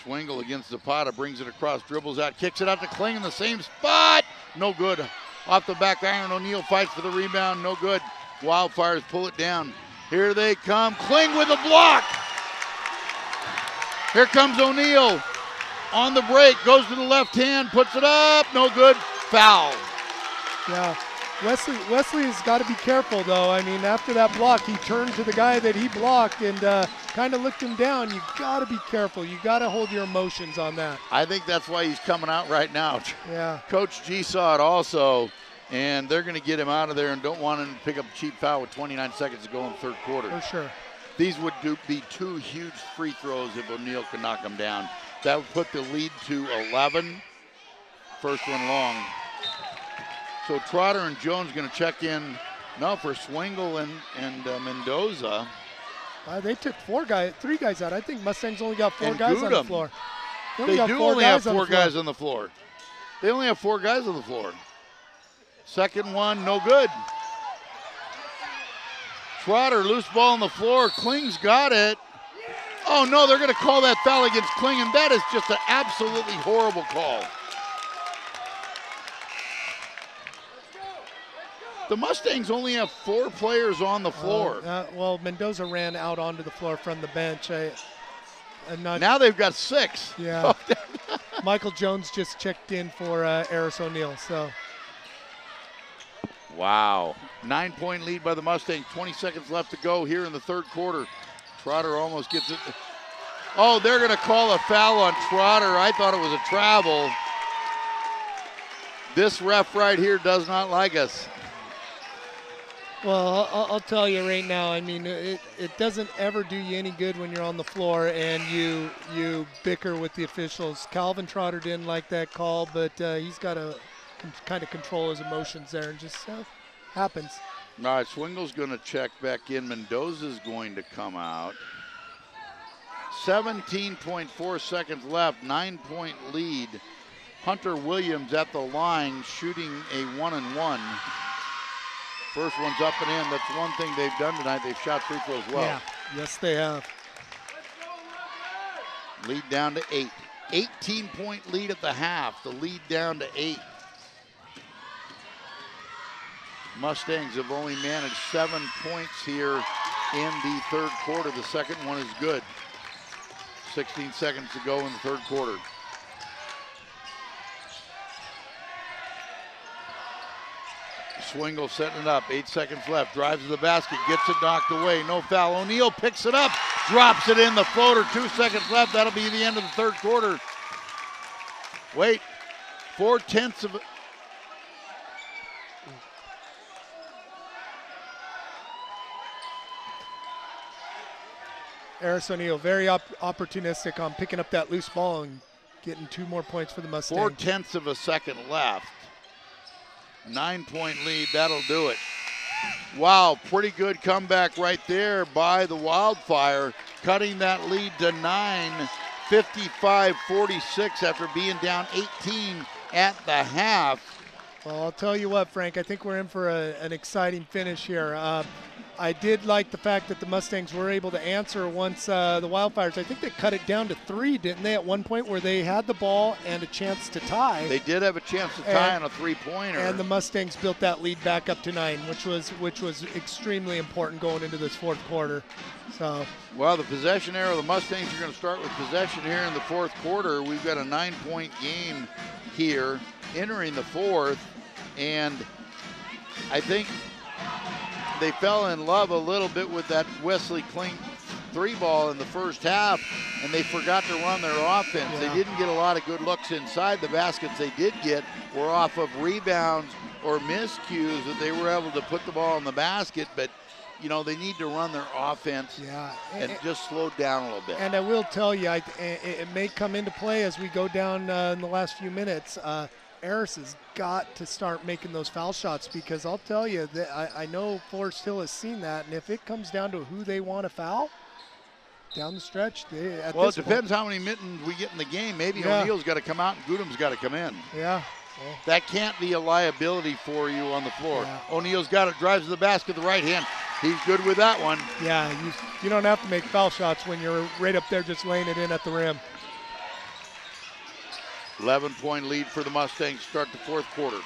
Swingle against Zapata, brings it across, dribbles out, kicks it out to Kling in the same spot. No good. Off the back iron, O'Neal fights for the rebound. No good. Wildfires pull it down. Here they come. Kling with a block. Here comes O'Neal. On the break, goes to the left hand, puts it up. No good. Foul. Yeah. Wesley's got to be careful, though. I mean, after that block, he turned to the guy that he blocked and kind of looked him down. You got to be careful. You got to hold your emotions on that. I think that's why he's coming out right now. Yeah. Coach G saw it also, and they're going to get him out of there and don't want him to pick up a cheap foul with 29 seconds to go in the third quarter. For sure. These would be 2 huge free throws if O'Neal could knock them down. That would put the lead to 11. First one long. So Trotter and Jones going to check in now for Swingle and Mendoza. They took three guys out. I think Mustangs only got four And guys on the Gudem. floor. They do only have four guys on the floor. They only have four guys on the floor. Second one, no good. Trotter, loose ball on the floor. Kling's got it. Oh no, they're going to call that foul against Kling, and that is just an absolutely horrible call. The Mustangs only have four players on the floor. Well, Mendoza ran out onto the floor from the bench. Now they've got six. Yeah. Michael Jones just checked in for Eris O'Neill. So. Wow. 9-point lead by the Mustangs. 20 seconds left to go here in the third quarter. Trotter almost gets it. Oh, they're going to call a foul on Trotter. I thought it was a travel. This ref right here does not like us. Well, I'll tell you right now, I mean, it doesn't ever do you any good when you're on the floor and you bicker with the officials. Calvin Trotter didn't like that call, but he's got to kind of control his emotions there, and just happens. All right, Swingle's going to check back in. Mendoza's going to come out. 17.4 seconds left, 9-point lead. Hunter Williams at the line shooting a 1-and-1. First one's up and in. That's one thing they've done tonight. They've shot free throws well. Yeah, yes they have. Lead down to 8. 18-point lead at the half. The lead down to 8. Mustangs have only managed 7 points here in the third quarter. The second one is good. 16 seconds to go in the third quarter. Swingle setting it up, 8 seconds left, drives to the basket, gets it knocked away, no foul. O'Neill picks it up, drops it in the floater, 2 seconds left, that'll be the end of the third quarter. Wait, 4/10 of it. Eris O'Neill very opportunistic on picking up that loose ball and getting 2 more points for the Mustangs. 4/10 of a second left. 9-point lead, that'll do it. Wow, pretty good comeback right there by the Wildfire, cutting that lead to 9, 55-46 after being down 18 at the half. Well, I'll tell you what, Frank, I think we're in for an exciting finish here. I did like the fact that the Mustangs were able to answer once the Wildfires. I think they cut it down to 3, didn't they, at one point where they had the ball and a chance to tie. They did have a chance to tie on a 3-pointer. And the Mustangs built that lead back up to 9, which was extremely important going into this fourth quarter. So. Well, the possession arrow, the Mustangs are going to start with possession here in the fourth quarter. We've got a 9-point game here entering the fourth, and I think they fell in love a little bit with that Wesley Kling 3-ball in the first half, and they forgot to run their offense. Yeah. They didn't get a lot of good looks inside. The baskets they did get were off of rebounds or miscues that they were able to put the ball in the basket, but you know, they need to run their offense and just slow down a little bit. And I will tell you, it may come into play as we go down in the last few minutes. Eris has got to start making those foul shots, because I'll tell you that I know Forest Hill has seen that, and if it comes down to who they want to foul down the stretch, it depends how many mittens we get in the game. Maybe O'Neill's got to come out and Gudem's got to come in. Yeah. Well, that can't be a liability for you on the floor. Yeah. O'Neill's got it, drives to the basket, the right hand. He's good with that one. Yeah, you don't have to make foul shots when you're right up there just laying it in at the rim. 11-point lead for the Mustangs start the fourth quarter.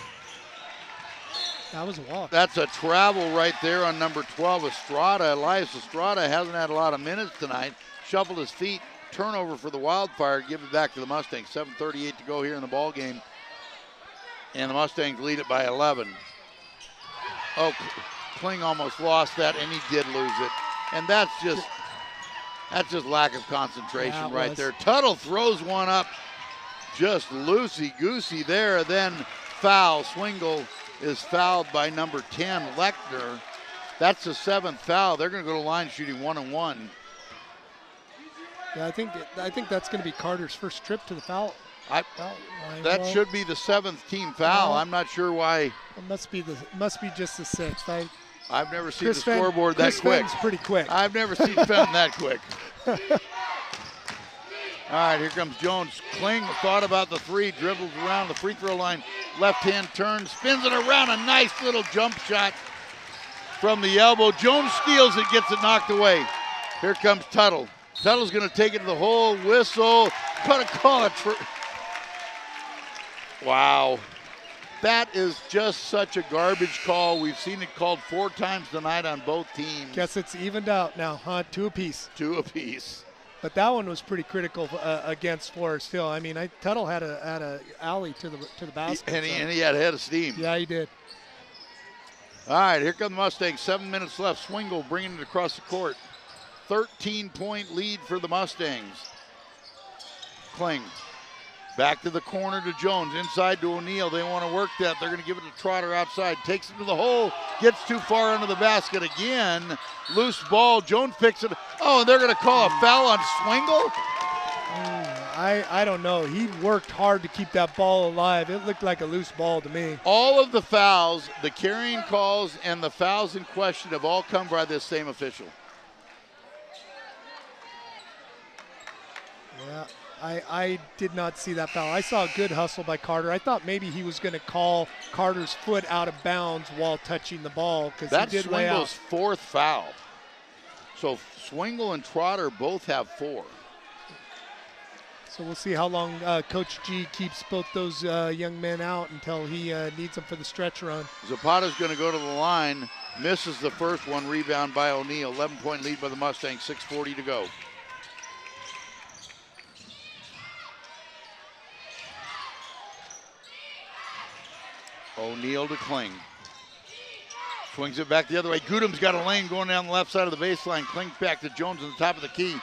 That was a walk. That's a travel right there on number 12, Estrada. Elias Estrada hasn't had a lot of minutes tonight. Shuffled his feet. Turnover for the Wildfire. Give it back to the Mustangs. 7:38 to go here in the ball game. And the Mustangs lead it by 11. Oh, Kling almost lost that, and he did lose it. And that's just lack of concentration right there. Tuttle throws one up. Just loosey-goosey there, then foul. Swingle is fouled by number 10, Lechner. That's the 7th foul. They're going to go to line shooting 1-and-1. Yeah, I think that's going to be Carter's first trip to the foul That should be the 7th team foul. I'm not sure why. It must be just the 6th. I've never seen the scoreboard that quick. Fenn's pretty quick. I've never seen Fenn that quick. All right, here comes Jones. Kling thought about the 3, dribbles around the free throw line, left hand turn, spins it around, a nice little jump shot from the elbow. Jones steals it, gets it knocked away. Here comes Tuttle. Tuttle's going to take it to the hole, whistle, gonna call it. Wow. That is just such a garbage call. We've seen it called 4 times tonight on both teams. Guess it's evened out now, huh? 2 apiece. 2 apiece. But that one was pretty critical against Forest Hill. I mean, Tuttle had a alley to the basket. And he had a head of steam. Yeah, he did. All right, here come the Mustangs. 7 minutes left. Swingle bringing it across the court. 13-point lead for the Mustangs. Kling back to the corner to Jones. Inside to O'Neal. They want to work that. They're going to give it to Trotter outside. Takes it to the hole. Gets too far under the basket again. Loose ball. Jones picks it. Oh, and they're going to call a foul on Swingle? I don't know. He worked hard to keep that ball alive. It looked like a loose ball to me. All of the fouls, the carrying calls, and the fouls in question have all come by this same official. Yeah, I did not see that foul. I saw a good hustle by Carter. I thought maybe he was going to call Carter's foot out of bounds while touching the ball because he did lay out. That's Swingle's 4th foul. So Swingle and Trotter both have 4. So we'll see how long Coach G keeps both those young men out until he needs them for the stretch run. Zapata's going to go to the line. Misses the first one. Rebound by O'Neal. 11-point lead by the Mustangs. 6:40 to go. O'Neal to Kling. Swings it back the other way. Gudum's got a lane going down the left side of the baseline. Kling's back to Jones on the top of the key.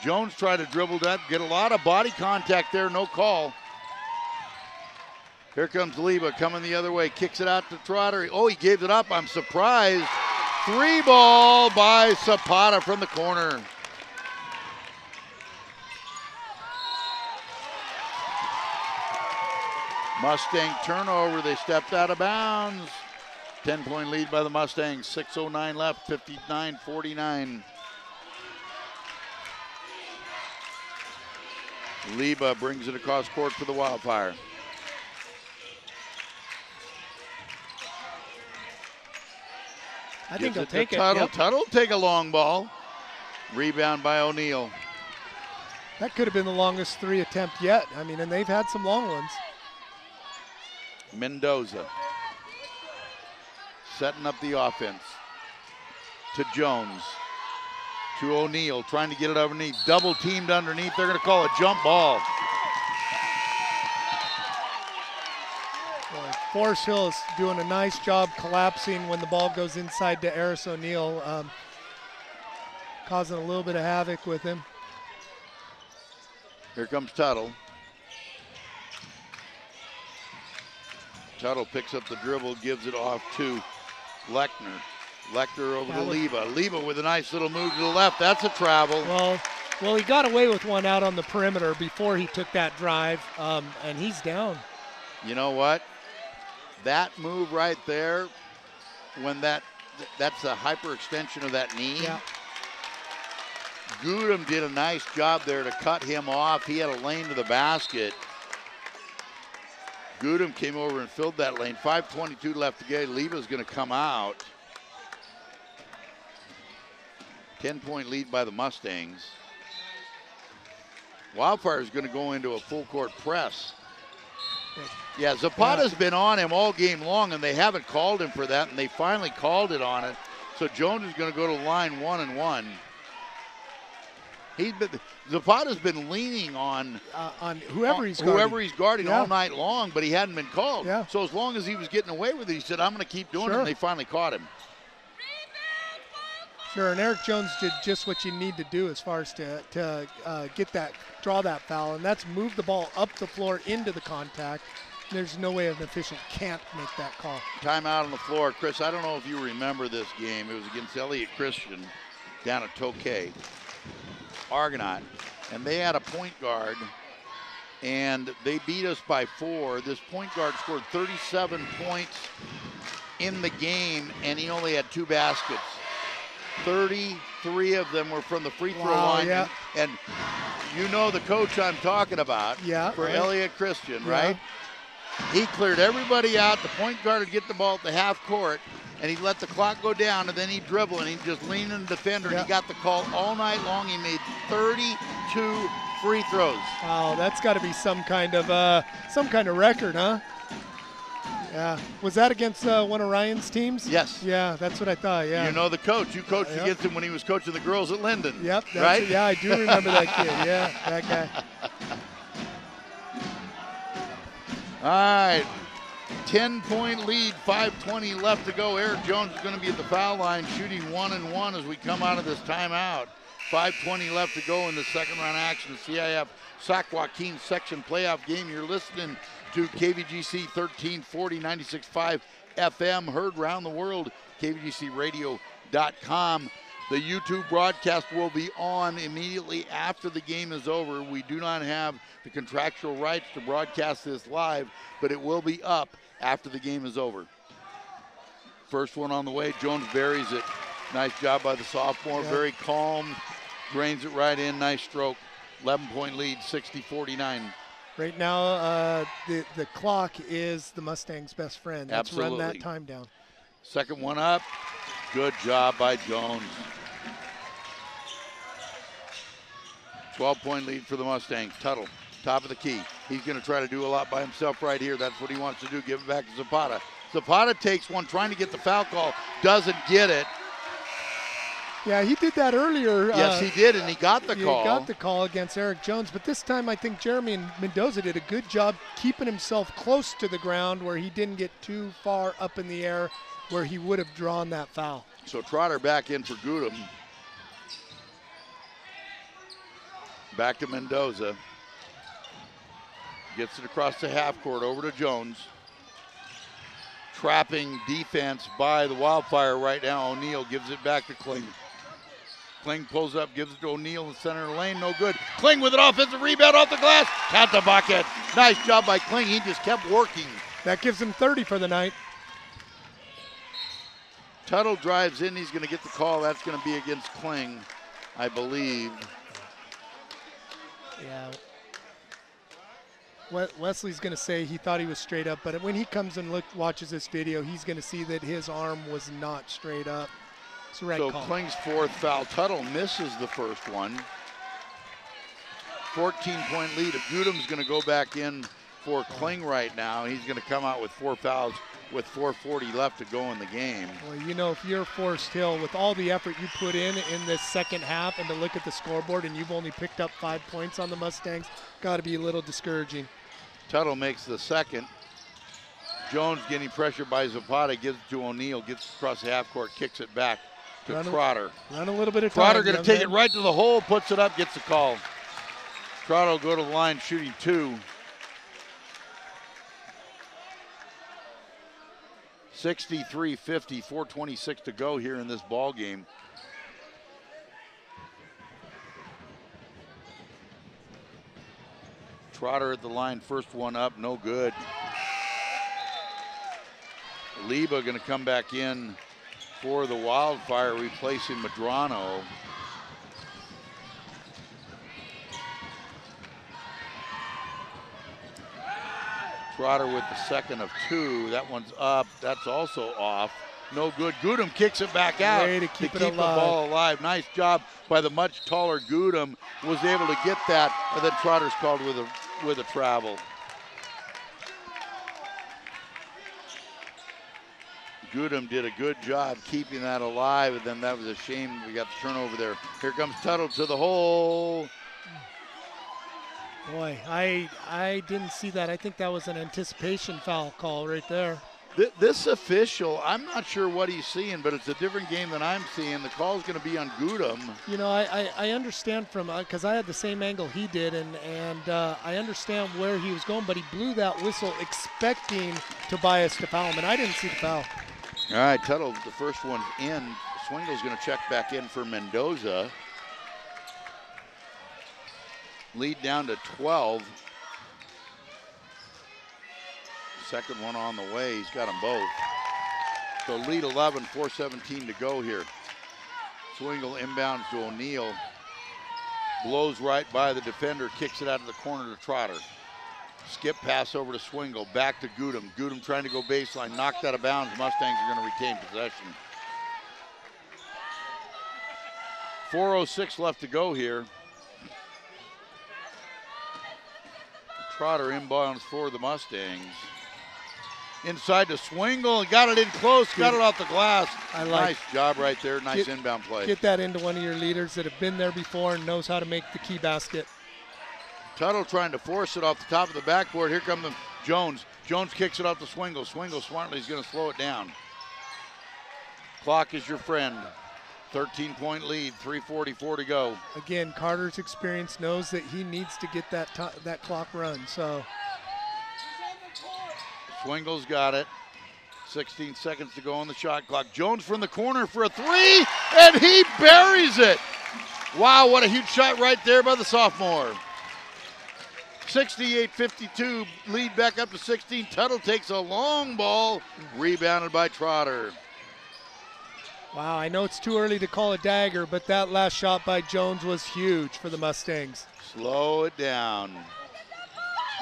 Jones tried to dribble that, get a lot of body contact there, no call. Here comes Leba coming the other way, kicks it out to Trotter. Oh, he gave it up, I'm surprised. 3 ball by Zapata from the corner. Mustang turnover, they stepped out of bounds. 10-point lead by the Mustangs, 6:09 left, 59-49. Leba brings it across court for the Wildfire. I think he'll take it. Tuttle. Yep. Tuttle will take a long ball. Rebound by O'Neal. That could have been the longest 3 attempt yet. I mean, and they've had some long ones. Mendoza setting up the offense to Jones, to O'Neal, trying to get it underneath. Double teamed underneath. They're going to call a jump ball. Forest Hill is doing a nice job collapsing when the ball goes inside to Eris O'Neal, causing a little bit of havoc with him. Here comes Tuttle. Tuttle picks up the dribble, gives it off to Lechner. Lechner over to Leba. Leba with a nice little move to the left. That's a travel. Well, he got away with one out on the perimeter before he took that drive, and he's down. You know what? That move right there, when that's a hyperextension of that knee. Yeah. Gudum did a nice job there to cut him off. He had a lane to the basket. Gudum came over and filled that lane. 5:22 left to go. Leba's going to come out. 10-point lead by the Mustangs. Wildfire's going to go into a full court press. Yeah, Zapata's been on him all game long, and they haven't called him for that, and they finally called it on it. So Jones is going to go to line 1-and-1. Zapata's been leaning on whoever he's guarding all night long, but he hadn't been called. Yeah. So as long as he was getting away with it, he said, I'm going to keep doing it, and they finally caught him. Sure, and Eric Jones did just what you need to do as far as to draw that foul, and that's move the ball up the floor into the contact. There's no way an official can't make that call. Timeout on the floor. Chris, I don't know if you remember this game. It was against Elliott Christian down at Tokay, Argonaut, and they had a point guard and they beat us by 4. This point guard scored 37 points in the game, and he only had 2 baskets. 33 of them were from the free throw line. Yeah. And you know the coach I'm talking about for Elliott Christian, right? He cleared everybody out. The point guard would get the ball at the half court, and he'd let the clock go down, and then he'd dribble, and he'd just lean in the defender, and he got the call all night long. He made 32 free throws. Wow, that's got to be some kind of record, huh? Yeah. Was that against one of Ryan's teams? Yes. Yeah, that's what I thought, yeah. You know the coach. You coached against him when he was coaching the girls at Linden. Yep. Right? Yeah, I do remember that kid. Yeah, that guy. All right. 10-point lead, 5:20 left to go. Eric Jones is going to be at the foul line shooting 1-1 as we come out of this timeout. 5:20 left to go in the second round action. The CIF Sac Joaquin section playoff game. You're listening to KVGC 1340 96.5 FM, heard around the world, kvgcradio.com. The YouTube broadcast will be on immediately after the game is over. We do not have the contractual rights to broadcast this live, but it will be up after the game is over. First one on the way. Jones buries it. Nice job by the sophomore. Very calm. Drains it right in. Nice stroke. 11-point lead, 60-49. Right now, the clock is the Mustangs' best friend. Let's run that time down. Second one up. Good job by Jones. 12-point lead for the Mustangs. Tuttle, top of the key. He's going to try to do a lot by himself right here. That's what he wants to do. Give it back to Zapata. Zapata takes one, trying to get the foul call. Doesn't get it. Yeah, he did that earlier. Yes, he did, and he got the call. He got the call against Eric Jones, but this time I think Jeremy Mendoza did a good job keeping himself close to the ground where he didn't get too far up in the air where he would have drawn that foul. So Trotter back in for Gudem. Back to Mendoza. Gets it across the half court over to Jones. Trapping defense by the Wildfire right now. O'Neal gives it back to Kling. Kling pulls up, gives it to O'Neal in the center of the lane. No good. Kling with an offensive rebound off the glass. Count the bucket. Nice job by Kling. He just kept working. That gives him 30 for the night. Tuttle drives in. He's going to get the call. That's going to be against Kling, I believe. Yeah. Wesley's going to say he thought he was straight up, but when he comes and watches this video, he's going to see that his arm was not straight up. It's a red call. Kling's fourth foul. Tuttle misses the first one. 14-point lead. If Gudem's going to go back in for Kling right now, he's going to come out with 4 fouls with 4:40 left to go in the game. Well, you know, if you're Forest Hill, with all the effort you put in this second half, and to look at the scoreboard and you've only picked up 5 points on the Mustangs, got to be a little discouraging. Tuttle makes the second. Jones getting pressure by Zapata, gives it to O'Neal, gets across the half court, kicks it back to Trotter. Run a little bit of time. Trotter going to take it right to the hole, puts it up, gets the call. Trotter will go to the line shooting 2. 63-50, 4:26 to go here in this ball game. Trotter at the line, first one up, no good. Leba going to come back in for the Wildfire, replacing Medrano. Trotter with the second of 2. That one's up. That's also off. No good. Gudem kicks it back out to keep the ball alive. Nice job by the much taller Gudem. Was able to get that, and then Trotter's called with a travel. Gudem did a good job keeping that alive, and then that was a shame we got the turnover there. Here comes Tuttle to the hole. Boy, I didn't see that. I think that was an anticipation foul call right there. This official, I'm not sure what he's seeing, but it's a different game than I'm seeing. The call's going to be on Gudem. You know, I understand from, because I had the same angle he did, and I understand where he was going, but he blew that whistle expecting Tobias to foul him, and I didn't see the foul. All right, Tuttle, the first one's in. Swingle's going to check back in for Mendoza. Lead down to 12. Second one on the way. He's got them both. So lead 11, 4:17 to go here. Swingle inbounds to O'Neal. Blows right by the defender, kicks it out of the corner to Trotter. Skip pass over to Swingle, back to Gudem. Gudem trying to go baseline, knocked out of bounds. Mustangs are going to retain possession. 4:06 left to go here. Trotter inbounds for the Mustangs. Inside to Swingle, got it in close, got it off the glass. Nice job right there, nice inbound play. Get that into one of your leaders that have been there before and knows how to make the key basket. Tuttle trying to force it off the top of the backboard. Here comes Jones. Jones kicks it off to Swingle. Swingle smartly is going to slow it down. Clock is your friend. 13-point lead, 3:44 to go. Again, Carter's experience knows that he needs to get that clock run. So Swingle's got it. 16 seconds to go on the shot clock. Jones from the corner for a three, and he buries it. Wow, what a huge shot right there by the sophomore. 68-52, lead back up to 16. Tuttle takes a long ball, rebounded by Trotter. Wow, I know it's too early to call a dagger, but that last shot by Jones was huge for the Mustangs. Slow it down.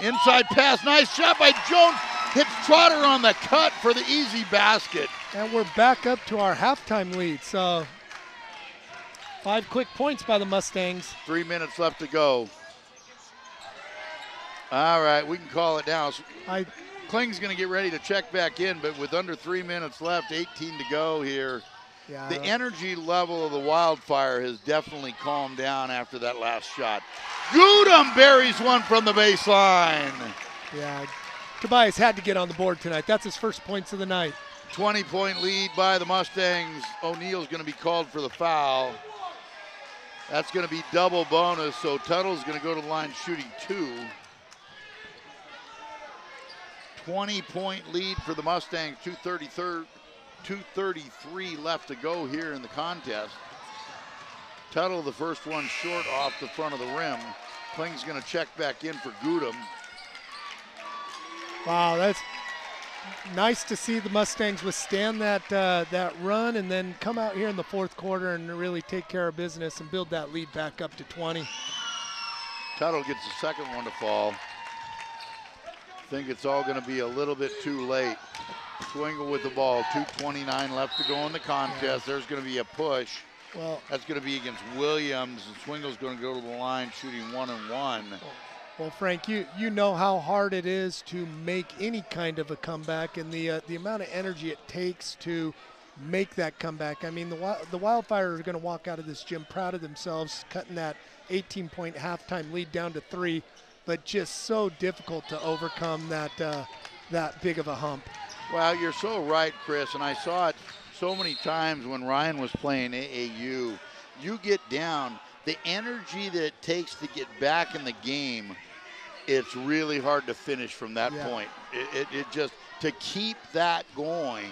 Inside pass, nice shot by Jones. Hits Trotter on the cut for the easy basket. And we're back up to our halftime lead, so 5 quick points by the Mustangs. 3 minutes left to go. All right, we can call it now. Kling's going to get ready to check back in, but with under 3 minutes left, 18 to go here. Yeah. The energy level of the Wildfire has definitely calmed down after that last shot. Gudem buries one from the baseline. Yeah, Tobias had to get on the board tonight. That's his first points of the night. 20-point lead by the Mustangs. O'Neal's going to be called for the foul. That's going to be double bonus, so Tuttle's going to go to the line shooting 2. 20-point lead for the Mustangs, 2:33 left to go here in the contest. Tuttle, the first one short off the front of the rim. Kling's going to check back in for Gudem. Wow, that's nice to see the Mustangs withstand that run and then come out here in the fourth quarter and really take care of business and build that lead back up to 20. Tuttle gets the second one to fall. Think it's all going to be a little bit too late. Swingle with the ball, 2:29 left to go in the contest. There's going to be a push. Well, that's going to be against Williams, and Swingle's going to go to the line shooting 1-1. Well, Frank, you know how hard it is to make any kind of a comeback, and the amount of energy it takes to make that comeback. I mean, the Wildfire are going to walk out of this gym proud of themselves, cutting that 18-point halftime lead down to 3, but just so difficult to overcome that big of a hump. Well, you're so right, Chris, and I saw it so many times when Ryan was playing AAU. You get down, the energy that it takes to get back in the game, it's really hard to finish from that point. It just, to keep that going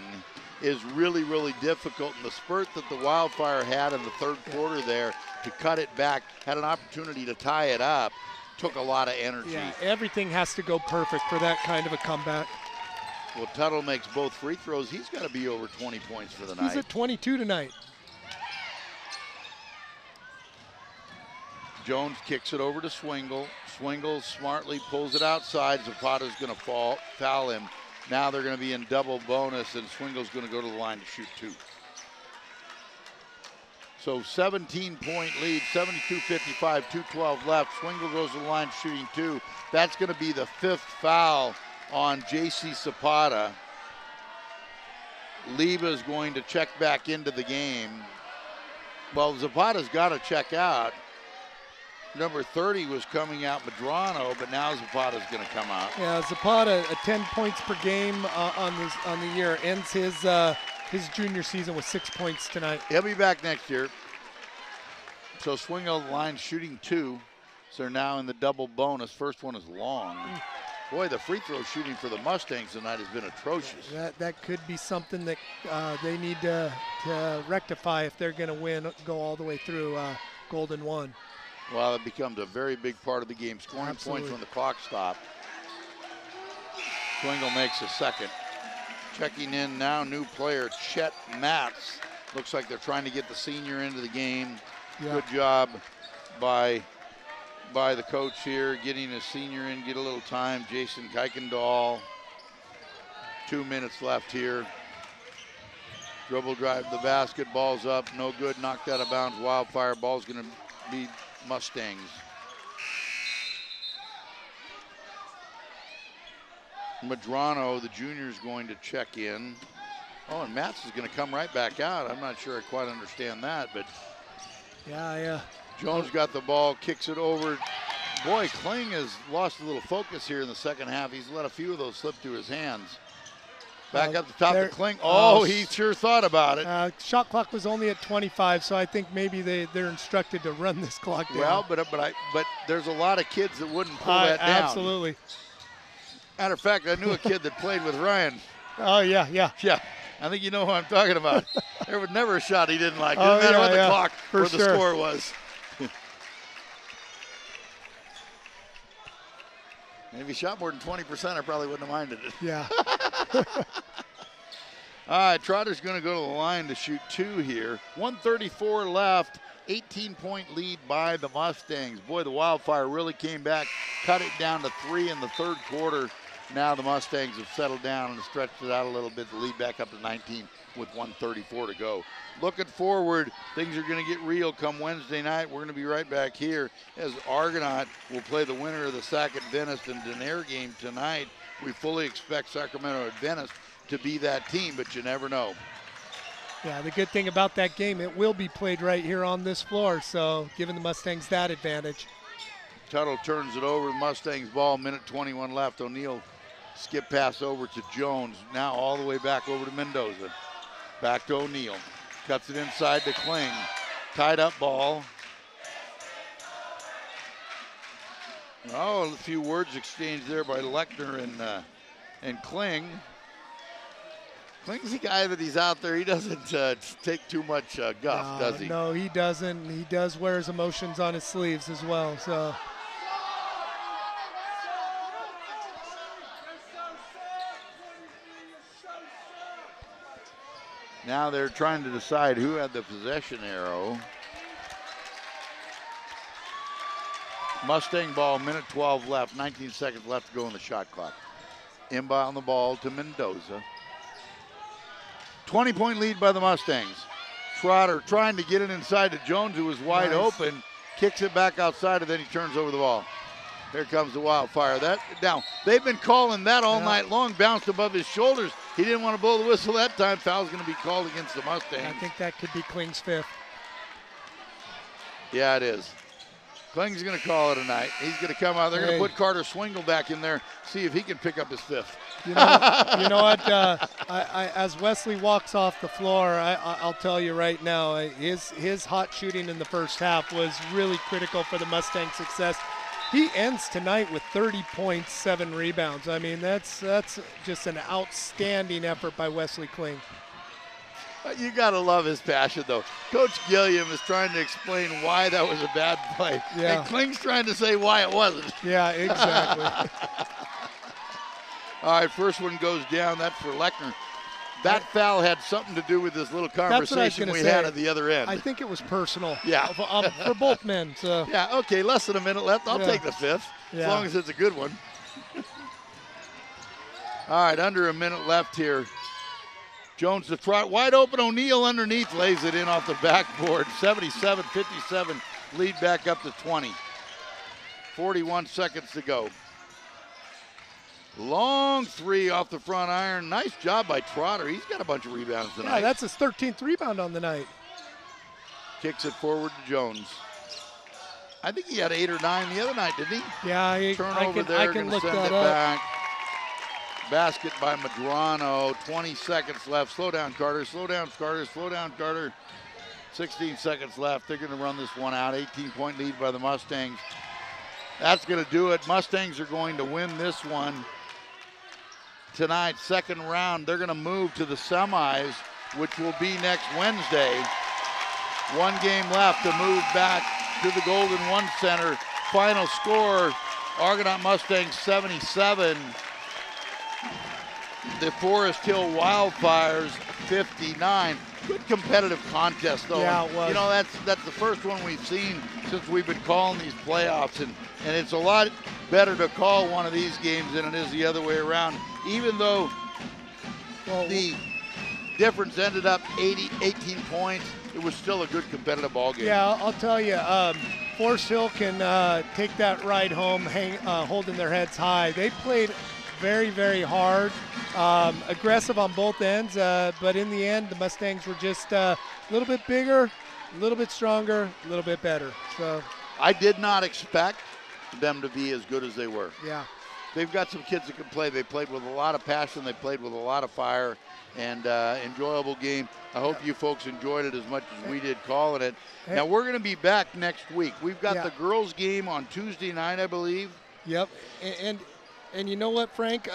is really, really difficult. And the spurt that the Wildfire had in the third quarter there to cut it back, had an opportunity to tie it up, took a lot of energy. Yeah, everything has to go perfect for that kind of a comeback. Well, Tuttle makes both free throws. He's got to be over 20 points for the night. He's at 22 tonight. Jones kicks it over to Swingle. Swingle smartly pulls it outside. Zapata's going to foul him. Now they're going to be in double bonus, and Swingle's going to go to the line to shoot 2. So 17-point lead, 72-55, 2:12 left. Swingle goes to the line shooting 2. That's going to be the 5th foul on J.C. Zapata. Leva is going to check back into the game. Well, Zapata's got to check out. Number 30 was coming out Medrano, but now Zapata's going to come out. Yeah, Zapata, 10 points per game on the year, ends his junior season with 6 points tonight. He'll be back next year. So Swingle line shooting 2. So they're now in the double bonus. First one is long. Boy, the free throw shooting for the Mustangs tonight has been atrocious. That could be something that they need to rectify if they're going to win, go all the way through Golden 1. Well, it becomes a very big part of the game. Scoring points when the clock stopped. Swingle makes a second. Checking in now, new player Chet Matz. Looks like they're trying to get the senior into the game. Yeah. Good job by the coach here, getting his senior in, get a little time. Jason Kuykendall. 2 minutes left here. Dribble drive the basket, ball's up, no good, knocked out of bounds. Wildfire, ball's gonna be Mustangs. Madrano, the junior, is going to check in. Oh, and Matz is gonna come right back out. I'm not sure I quite understand that, but. Yeah. Jones got the ball, kicks it over. Boy, Kling has lost a little focus here in the second half. He's let a few of those slip through his hands. Back up the top to Kling. Oh, he sure thought about it. Shot clock was only at 25, so I think maybe they're instructed to run this clock down. Well, but there's a lot of kids that wouldn't pull that down. Absolutely. Matter of fact, I knew a kid that played with Ryan. Oh, yeah. Yeah, I think you know who I'm talking about. There was never a shot he didn't like. Didn't matter what the clock or the score was. And if he shot more than 20%, I probably wouldn't have minded it. Yeah. All right, Trotter's going to go to the line to shoot 2 here. 1:34 left, 18-point lead by the Mustangs. Boy, the Wildfire really came back, cut it down to 3 in the third quarter. Now the Mustangs have settled down and stretched it out a little bit to lead back up to 19 with 1:34 to go. Looking forward, things are going to get real come Wednesday night. We're going to be right back here as Argonaut will play the winner of the Sac-Adventist and Denair game tonight. We fully expect Sacramento Adventist to be that team, but you never know. Yeah, the good thing about that game, it will be played right here on this floor, so giving the Mustangs that advantage. Tuttle turns it over. Mustangs ball, minute 21 left. O'Neal skip pass over to Jones. Now all the way back over to Mendoza. Back to O'Neal. Cuts it inside to Kling. Tied up ball. Oh, a few words exchanged there by Lechner and Kling. Kling's the guy that he's out there. He doesn't take too much guff, does he? No, he doesn't. He does wear his emotions on his sleeves as well. So. Now they're trying to decide who had the possession arrow. Mustang ball, minute 12 left, 19 seconds left to go in the shot clock. Inbound the ball to Mendoza. 20-point lead by the Mustangs. Trotter trying to get it inside to Jones, who was wide open, kicks it back outside, and then he turns over the ball. Here comes the Wildfire. Now, they've been calling that all night long, bounced above his shoulders. He didn't want to blow the whistle that time. Foul's going to be called against the Mustangs. I think that could be Kling's 5th. Yeah, it is. Kling's going to call it a night. He's going to come out. They're going to put Carter Swingle back in there, see if he can pick up his 5th. You know what? As Wesley walks off the floor, I'll tell you right now, his hot shooting in the first half was really critical for the Mustang success. He ends tonight with 30 points, 7 rebounds. I mean, that's just an outstanding effort by Wesley Kling. You got to love his passion, though. Coach Gilliam is trying to explain why that was a bad play. Yeah. And Kling's trying to say why it wasn't. Yeah, exactly. All right, first one goes down. That's for Lechner. That foul had something to do with this little conversation we had at the other end. I think it was personal. Yeah. For both men. So. Yeah, okay, less than a minute left. I'll take the 5th, as long as it's a good one. All right, under a minute left here. Jones to try, wide open. O'Neal underneath, lays it in off the backboard. 77-57, lead back up to 20. 41 seconds to go. Long 3 off the front iron. Nice job by Trotter. He's got a bunch of rebounds tonight. Yeah, that's his 13th rebound on the night. Kicks it forward to Jones. I think he had 8 or 9 the other night, didn't he? Yeah, Turnover there. I can look that up. Back. Basket by Madrano. 20 seconds left. Slow down, Carter. Slow down, Carter. Slow down, Carter. 16 seconds left. They're going to run this one out. 18-point lead by the Mustangs. That's going to do it. Mustangs are going to win this one tonight. Second round. They're going to move to the semis, which will be next Wednesday. 1 game left to move back to the Golden One Center. Final score, Argonaut Mustangs 77, the Forest Hill Wildfires 59. Good competitive contest, though. Yeah, it was. You know, that's the first one we've seen since we've been calling these playoffs, and it's a lot better to call one of these games than it is the other way around. Even though the difference ended up 18 points, it was still a good competitive ball game. Yeah, I'll tell you, Forest Hill can take that ride home holding their heads high. They played very, very hard, aggressive on both ends, but in the end, the Mustangs were just a little bit bigger, a little bit stronger, a little bit better. So I did not expect them to be as good as they were. Yeah. They've got some kids that can play. They played with a lot of passion. They played with a lot of fire, and enjoyable game. I hope you folks enjoyed it as much as we did calling it. Now, we're going to be back next week. We've got the girls' game on Tuesday night, I believe. Yep, and you know what, Frank?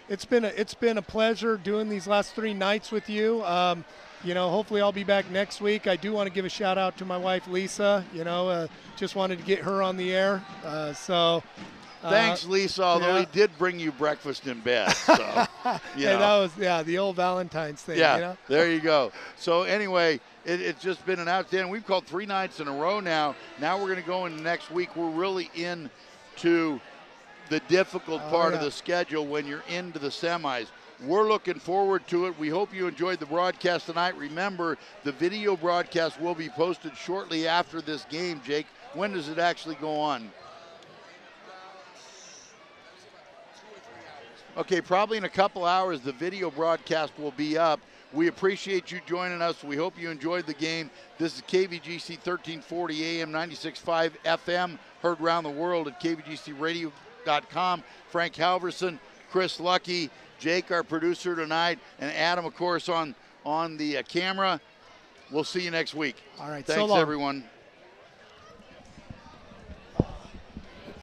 It's been a pleasure doing these last 3 nights with you. You know, hopefully I'll be back next week. I do want to give a shout out to my wife, Lisa. You know, just wanted to get her on the air. Thanks, Lisa, although he did bring you breakfast in bed. So, you know. That was, the old Valentine's thing. Yeah, you know? There you go. So anyway, it's just been an outstanding. We've called 3 nights in a row now. Now we're going to go into next week. We're really into the difficult part of the schedule when you're into the semis. We're looking forward to it. We hope you enjoyed the broadcast tonight. Remember, the video broadcast will be posted shortly after this game, Jake. When does it actually go on? Okay, probably in a couple hours, the video broadcast will be up. We appreciate you joining us. We hope you enjoyed the game. This is KVGC 1340 AM, 96.5 FM, heard around the world at kvgcradio.com. Frank Halverson, Chris Lucky, Jake, our producer tonight, and Adam, of course, on the camera. We'll see you next week. All right, thanks, so long. Everyone.